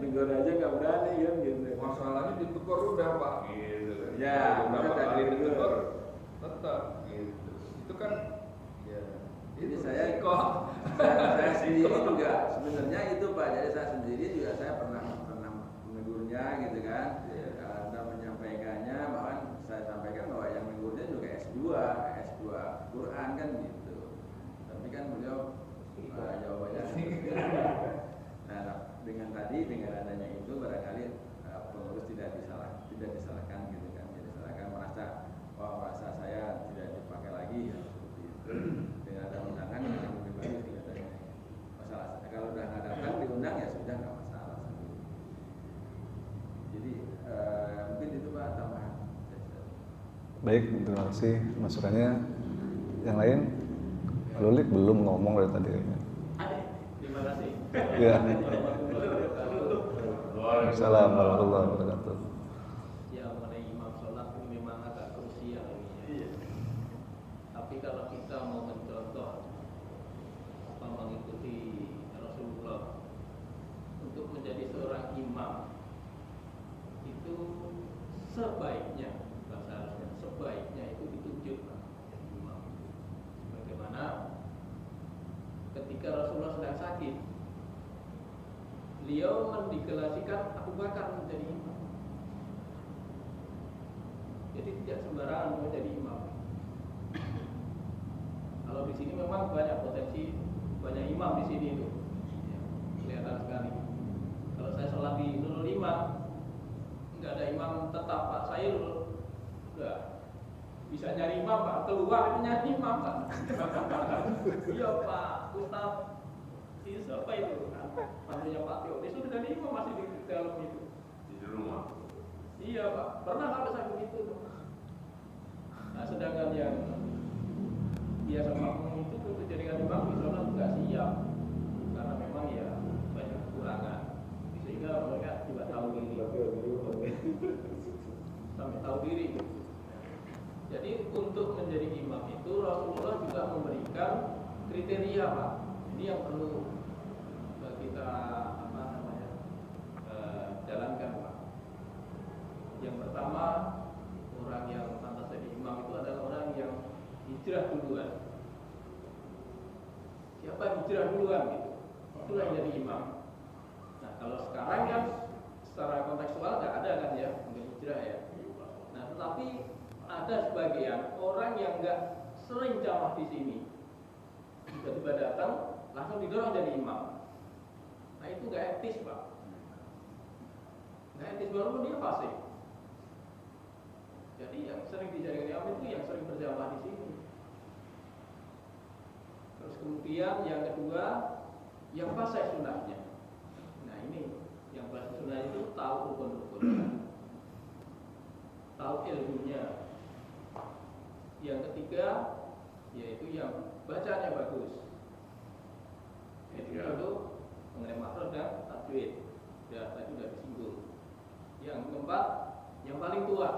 negor aja nggak berani kan gitu. Masalahnya ditegur udah Pak gitu. Ya, berapa kita kali ditegur. ditegur tetap gitu. Itu kan ya. Jadi Itu saya kok saya sendiri juga sebenarnya itu Pak. Jadi saya sendiri juga saya pernah menegurnya saja gitu kan. Anda menyampaikannya bahkan saya sampaikan bahwa yang mengikuti juga S2 Quran kan gitu. Tapi kan beliau jawabannya nah dengan adanya itu barangkali pengurus tidak disalahkan gitu kan, tidak disalahkan merasa saya tidak dipakai lagi ya seperti itu. Dengan ada undangan yang lebih bagus kelihatannya. Masalah kalau udah nggak datang diundang ya sudah nggak masalah. Jadi mungkin itu Pak tambahan. Baik, terima kasih masukannya. Yang lain, Pak Lulik belum ngomong dari tadi. Terima kasih. Ya. Assalamualaikum warahmatullahi wabarakatuh. Ya, mengenai imam sholat ini memang agak krusial ini ya. Tapi kalau kita mau mencontoh mengikuti Rasulullah untuk menjadi seorang imam itu sebaiknya itu ditunjuk imam. Bagaimana ketika Rasulullah sedang sakit, beliau mendeklarasikan Abu Bakar menjadi imam. Jadi tidak sembarangan menjadi imam. Kalau di sini memang banyak potensi, banyak imam di sini itu, ya, kelihatan sekali. Kalau saya sholat di Nurul Imam, nggak ada imam tetap Pak, saya udah bisa nyari imam Pak, keluar itu nyari imam Pak. Iya Pak, Ustaz, siapa itu? Namanya Pak Tio, dia sudah jadi imam masih di dalam itu. Di rumah. Iya Pak, pernah sampai saya begitu. Nah, sedangkan yang biasa makmum itu untuk jadikan imam misalnya nggak siap karena memang ya banyak kekurangan, sehingga mereka juga tahu diri, sampai tahu diri. Jadi untuk menjadi imam itu Rasulullah juga memberikan kriteria Pak. Ini yang perlu kita jalankan Pak. Yang pertama, orang yang pantas jadi imam itu adalah orang yang hijrah duluan. Siapa yang hijrah duluan gitu, itulah yang jadi imam. Nah kalau sekarang kan secara kontekstual nggak ada kan ya mungkin hijrah ya. Nah tetapi ada sebagian orang yang nggak sering ceramah di sini, tiba-tiba datang langsung didorong jadi imam. Nah itu nggak etis Pak. Nggak etis walaupun dia fasik. Jadi yang sering dijadikan imam itu yang sering berjamaah di sini. Terus kemudian yang kedua, yang fasih sunnahnya. Nah ini yang fasih sunnah itu tahu rukun-rukunnya, tahu ilmunya. Yang ketiga, yaitu yang bacanya bagus. Itu mengenai makhraj dan tajwid. Ya tadi sudah disinggung. Yang keempat, yang paling tua.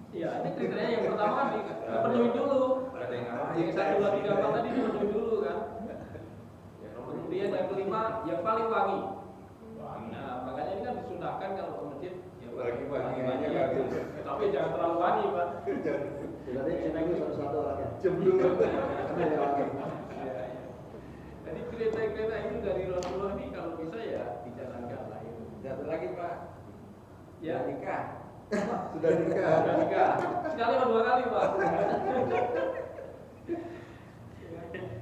Iya, ini kriteria yang pertama kan dipenuhi dulu. Yang 1, 2, 3, 4 tadi dipenuhi dulu kan. Kemudian yang kelima, yang paling wangi. Nah, makanya ini kan disunahkan kalau ke masjid yang wangi-wangi bagus. Tapi jangan terlalu wangi, Pak. Berarti cenderung satu-satu orangnya. Cemburu. Jadi kriteria itu dari Rasulullah ini kalau bisa ya dijalankan lah itu. Satu lagi Pak, Ya nikah. Sudah nikah. Sudah nikah. Sekali atau 2 kali, Pak?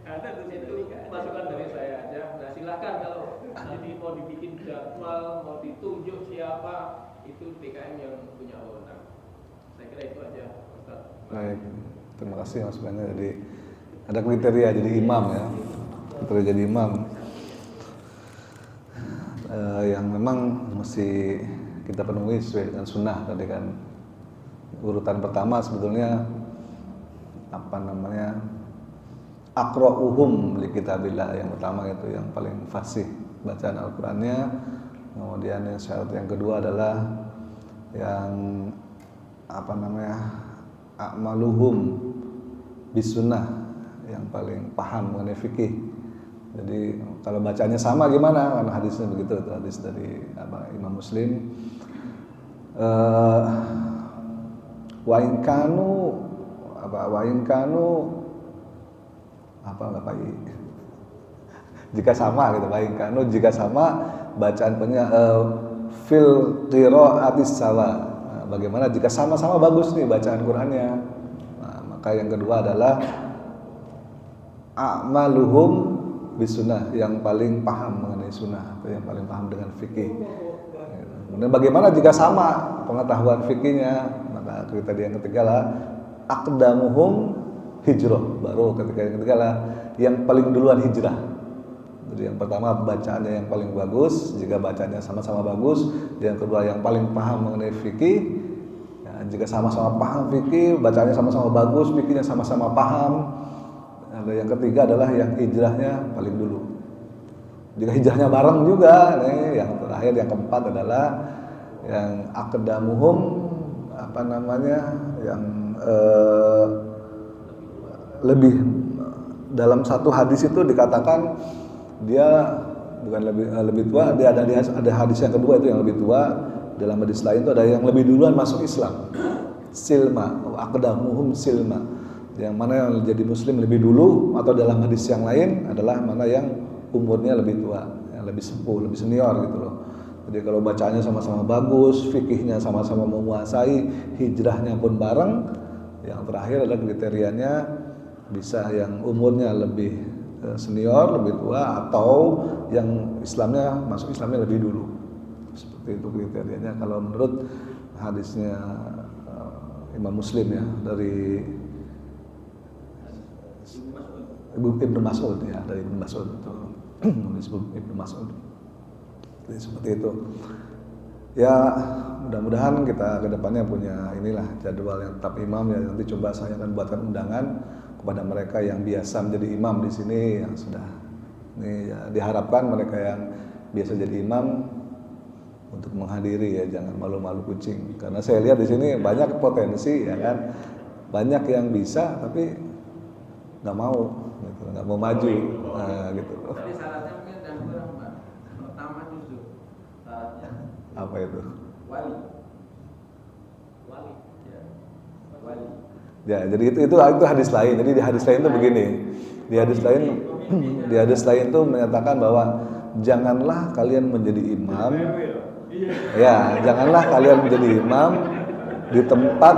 Ada itu masukan dari saya aja. Nah, silakan kalau nanti mau dibikin jadwal, mau ditunjuk siapa, itu DKM yang punya wewenang. Saya kira itu aja, Ustaz. Baik, terima kasih masukannya. Jadi ada kriteria jadi imam ya, kriteria jadi imam yang memang mesti kita penuhi sesuai dengan sunnah tadi kan. Urutan pertama sebetulnya apa namanya, aqra'uhum li kitabillah, yang pertama itu yang paling fasih bacaan Al-Qur'annya. Kemudian yang syarat yang kedua adalah yang apa namanya, a'maluhum bisunnah, yang paling paham mengenai fikih. Jadi kalau bacanya sama gimana? Karena hadisnya begitu, itu hadis dari Imam Muslim. Wa in kanu apa nggak Pak? Jika sama gitu, baik kanu jika sama bacaan fil qiraatis sawa. Nah, bagaimana jika sama-sama bagus nih bacaan Qur'annya? Nah, maka yang kedua adalah a'maluhum bisunnah, yang paling paham mengenai sunnah atau yang paling paham dengan fikih. Kemudian bagaimana jika sama pengetahuan fikihnya? Maka kriteria yang ketiga lah aqdamuhum hijrah, baru ketika yang ketiga lah yang paling duluan hijrah. Jadi yang pertama bacaannya yang paling bagus, jika bacaannya sama-sama bagus. Yang kedua yang paling paham mengenai fikih. Ya, jika sama-sama paham fikih, bacaannya sama-sama bagus, fikihnya sama-sama paham. Ada yang ketiga adalah yang hijrahnya paling dulu. Jika hijrahnya bareng juga, nih yang terakhir yang keempat adalah yang aqdamuhum yang lebih, dalam satu hadis itu dikatakan dia bukan lebih tua, dia ada hadis yang kedua itu yang lebih tua. Dalam hadis lain itu ada yang lebih duluan masuk Islam, silma, aqdamuhum silma, yang mana yang jadi muslim lebih dulu, atau dalam hadis yang lain adalah mana yang umurnya lebih tua, yang lebih sepuh, lebih senior gitu loh. Jadi kalau bacanya sama-sama bagus, fikihnya sama-sama menguasai, hijrahnya pun bareng, yang terakhir adalah kriterianya bisa yang umurnya lebih senior, lebih tua, atau yang masuk Islamnya lebih dulu. Seperti itu kriterianya kalau menurut hadisnya Imam Muslim ya, dari Ibnu Mas'ud ya, dari Ibnu Mas'ud itu. Ibnu Mas'ud. Jadi seperti itu. Ya, mudah-mudahan kita ke depannya punya inilah jadwal yang tetap imam ya. Nanti coba saya akan buatkan undangan kepada mereka yang biasa menjadi imam di sini, yang sudah ini ya, diharapkan mereka yang biasa jadi imam untuk menghadiri ya, jangan malu-malu kucing. Karena saya lihat di sini banyak potensi ya kan. Banyak yang bisa tapi nggak mau gitu, nggak mau maju. Nah, gitu. Tapi syaratnya mungkin ada kurang, Pak. Pertama justru syaratnya Apa itu? wali. Ya. Wali. Ya, jadi itu hadis lain. Jadi di hadis lain itu begini. Di hadis lain itu menyatakan bahwa janganlah kalian menjadi imam. Ya, janganlah kalian menjadi imam di tempat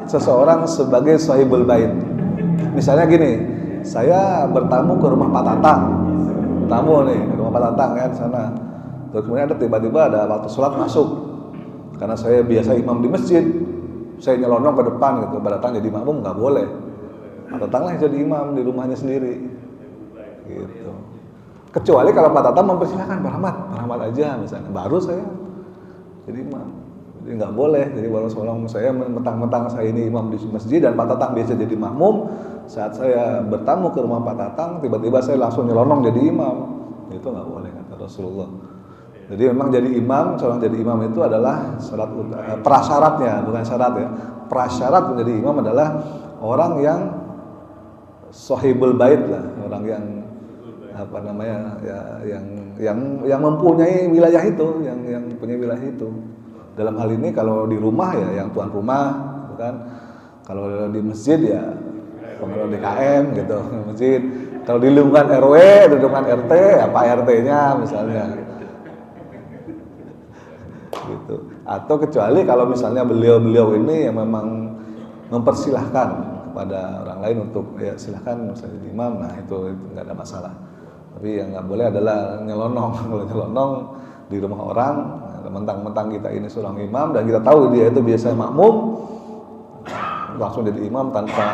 seseorang sebagai sahibul bait. Misalnya gini, saya bertamu ke rumah Pak Tatang. Tamu nih, ke rumah Pak Tatang kan sana. Terus kemudian tiba-tiba ada waktu sholat masuk. Karena saya biasa imam di masjid, saya nyelonong ke depan gitu. Pak Tatang jadi makmum nggak boleh. Pak Tatang lah jadi imam di rumahnya sendiri. Gitu. Kecuali kalau Pak Tatang mempersilahkan Pak Rahmat aja misalnya, baru saya jadi imam. Jadi nggak boleh. Jadi baru saya mentang-mentang saya ini imam di masjid dan Pak Tatang biasa jadi makmum. Saat saya bertamu ke rumah Pak Tatang, tiba-tiba saya langsung nyelonong jadi imam. Itu nggak boleh kata Rasulullah. Jadi memang jadi imam, seorang jadi imam itu adalah prasyaratnya, bukan syarat ya. Prasyarat menjadi imam adalah orang yang sahibul bait lah, orang yang yang mempunyai wilayah itu, yang punya wilayah itu. Dalam hal ini kalau di rumah ya yang tuan rumah, bukan. Kalau di masjid ya pengelola DKM gitu, masjid. Kalau di lingkungan RW, di lingkungan RT, ya Pak RT-nya misalnya. Gitu. Atau kecuali kalau misalnya beliau ini yang memang mempersilahkan kepada orang lain untuk ya silahkan misalnya jadi imam, nah itu nggak ada masalah. Tapi yang nggak boleh adalah nyelonong. Kalau nyelonong di rumah orang, mentang-mentang kita ini seorang imam dan kita tahu dia itu biasanya makmum, langsung jadi imam tanpa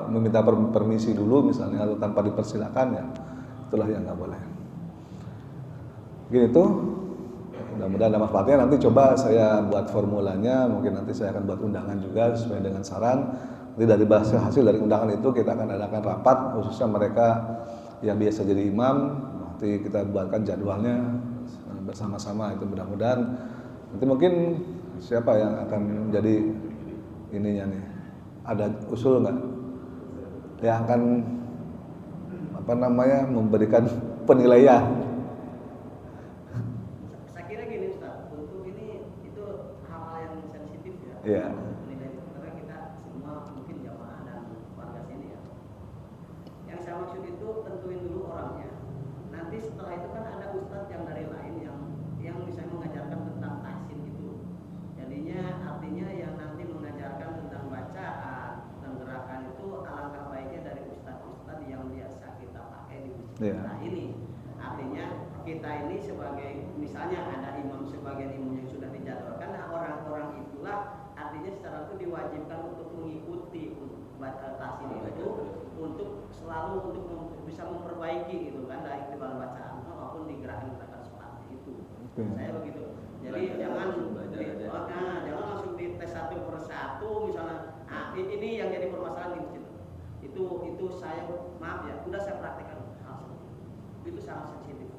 meminta permisi dulu misalnya, atau tanpa dipersilakan, ya itulah yang nggak boleh. Begini tuh. Mudah-mudahan ada manfaatnya. Nanti coba saya buat formulanya, mungkin nanti saya akan buat undangan juga sesuai dengan saran. Nanti dari hasil dari undangan itu kita akan adakan rapat khususnya mereka yang biasa jadi imam. Nanti kita buatkan jadwalnya bersama-sama. Itu mudah-mudahan nanti mungkin siapa yang akan menjadi ininya nih, ada usul nggak yang akan memberikan penilaian? Iya. Karena kita semua mungkin jamaah dan warga sini ya. Yang saya maksud itu tentuin dulu orangnya. Nanti setelah Iya. Nah ini artinya kita ini sebagai misalnya ada imam sebagian imam yang sudah dijadwalkan, nah orang-orang itulah artinya secara itu diwajibkan untuk mengikuti tahsin itu untuk selalu untuk bisa memperbaiki gitu kan dari ikhtibar bacaan maupun di gerakan-gerakan sholat itu. Saya begitu. Jadi jangan jangan langsung dites satu persatu misalnya. Nah, ini yang jadi permasalahan di masjid. Itu saya maaf ya, udah saya praktekkan hal seperti itu sangat sensitif.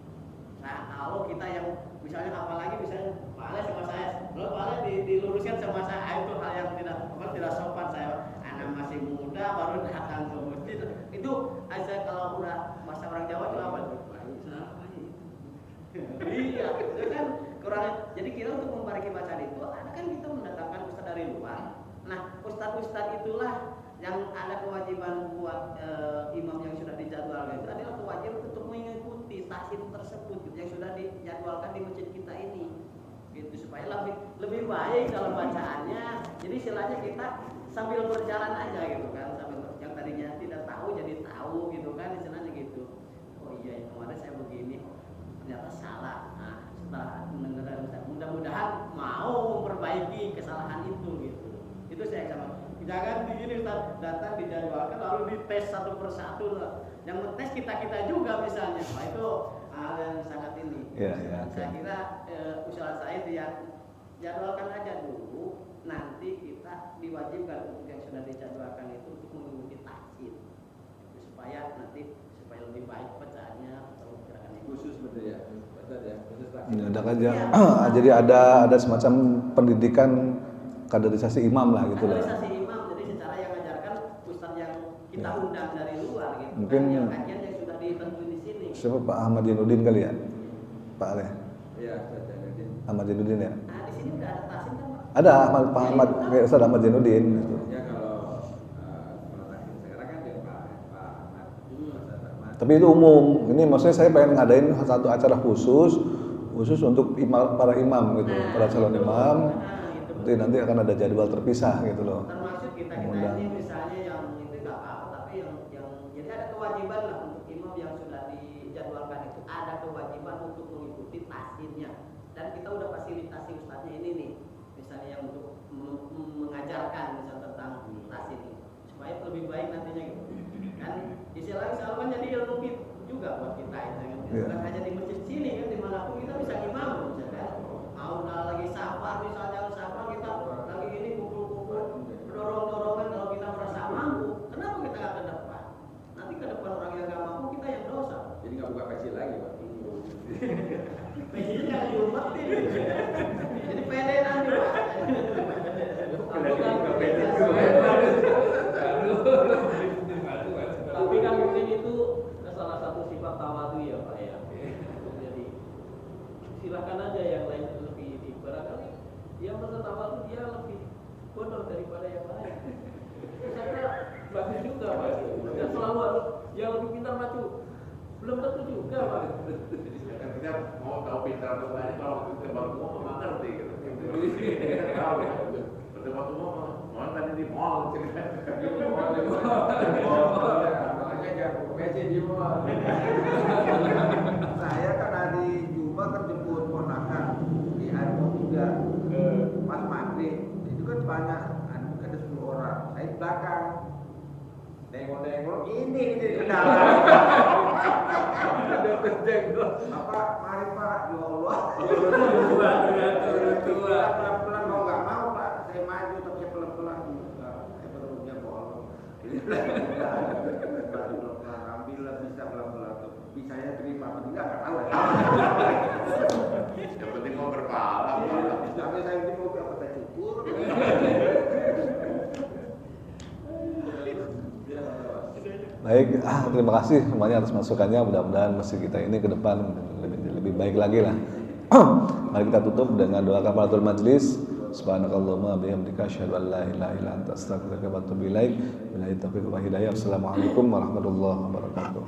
Nah kalau kita yang misalnya apalagi misalnya Pak Ale sama saya, kalau Pak Ale diluruskan sama saya, itu hal yang tidak sopan. Saya anak masih muda baru datang ke masjid, itu saya kalau udah masa orang Jawa itu apa? Iya, itu kan kurang. Jadi kita untuk membariki bacaan itu, ada kan kita mendatangkan ustadz dari luar. Nah ustadz itulah yang ada kewajiban buat imam yang sudah dijadwalkan itu adalah kewajiban untuk mengikuti tahsin tersebut gitu, yang sudah dijadwalkan di masjid kita ini gitu, supaya lebih baik dalam bacaannya. Jadi istilahnya kita sambil berjalan aja gitu kan, sambil yang tadinya tidak tahu jadi tahu gitu kan, istilahnya gitu. Oh iya kemarin saya begini ternyata salah. Nah setelah mendengar mudah-mudahan mau memperbaiki kesalahan itu gitu. Itu saya sama. Jangan begini Ustaz, datang dijadwalkan lalu dites satu persatu. Yang ngetes kita juga misalnya. Nah, itu hal yang sangat ini. Saya kira usaha saya dia jadwalkan aja dulu. Nanti kita diwajibkan untuk yang sudah dijadwalkan itu untuk mengikuti tahsin. Supaya lebih baik bacaannya atau gerakannya. Khusus betul ya, Ustaz ya, khusus tahsin. Ada aja. Jadi ada semacam pendidikan kaderisasi imam lah gitu lah. Kaderisasi imam, jadi secara yang mengajarkan ustadz yang kita undang dari luar gitu. Mungkin yang kajian yang sudah ditentuin di sini. Siapa Pak Ahmad Jainuddin kali ya? Pak Ale. Iya, Ustaz Jainuddin. Ahmad Jainuddin ya? Nah, di sini udah ada tahsin kan, Pak? Ada Pak Ahmad, kayak Ustaz Ahmad Jainuddin gitu. Ya kalau tahsin sekarang kan dia Pak Ahmad. Ustaz Ahmad. Tapi itu umum. Ini maksudnya saya pengen ngadain satu acara khusus untuk para imam gitu, para calon imam. Nanti akan ada jadwal terpisah gitu loh. Termasuk kita ini misalnya yang itu nggak apa-apa, tapi yang jadi ada kewajiban lah untuk imam yang sudah dijadwalkan itu ada kewajiban untuk mengikuti tahsinnya, dan kita udah fasilitasi ustadznya ini nih, misalnya yang untuk mengajarkan misal tentang tahsin ini supaya lebih baik nantinya gitu. Kan istilahnya kan jadi ilmu juga buat kita itu kan. Bukan hanya di masjid sini kan, dimanapun kita bisa imam misalnya. Mau lagi safar misalnya kita lagi ini kumpul-kumpul dorong-dorongan, kalau kita merasa mampu, kenapa kita nggak ke depan? Nanti ke depan orang yang nggak mampu kita yang dosa. Jadi nggak buka peci lagi, Pak. Pecinya jangan diumpetin. Jadi pede nanti, Pak. Tapi kan mungkin itu salah satu sifat tawadu ya Pak ya. Jadi silakan aja yang lain lebih barangkali yang pertama itu dia lebih bodoh daripada yang lain. Saya kira bagus juga Pak. Tidak selalu harus yang lebih pintar maju. Belum tentu juga Pak. Kita mau tahu pintar atau lain kalau kita baru mau mengerti gitu. Tahu ya. Waktu mau tadi di mall cerita. Makanya jangan buka peci di mall. Saya kan hari Jumat kan jemput ponakan di Airport juga. Pas maghrib itu kan banyak, ada 10 orang. Saya di belakang. Nengok-nengok ini kendala. Apa? Mari Pak, ya Allah. Pelan-pelan mau nggak mau Pak. Saya maju tapi saya pelan-pelan. Saya berumurnya bolong. Pelan-pelan ambillah bisa pelan-pelan. Bisa saya terima, enggak tahu. Yang penting mau berpahala. Sampai saya ini mau apa saya syukur. Baik, terima kasih semuanya atas masukannya. Mudah-mudahan masjid kita ini ke depan lebih baik lagi lah. Mari kita tutup dengan doa kafaratul majlis. Subhanakallahumma bihamdika asyhadu an la ilaha illa anta astaghfiruka wa atubu ilaik. Billahi taufiq wal hidayah. Assalamualaikum warahmatullahi wabarakatuh.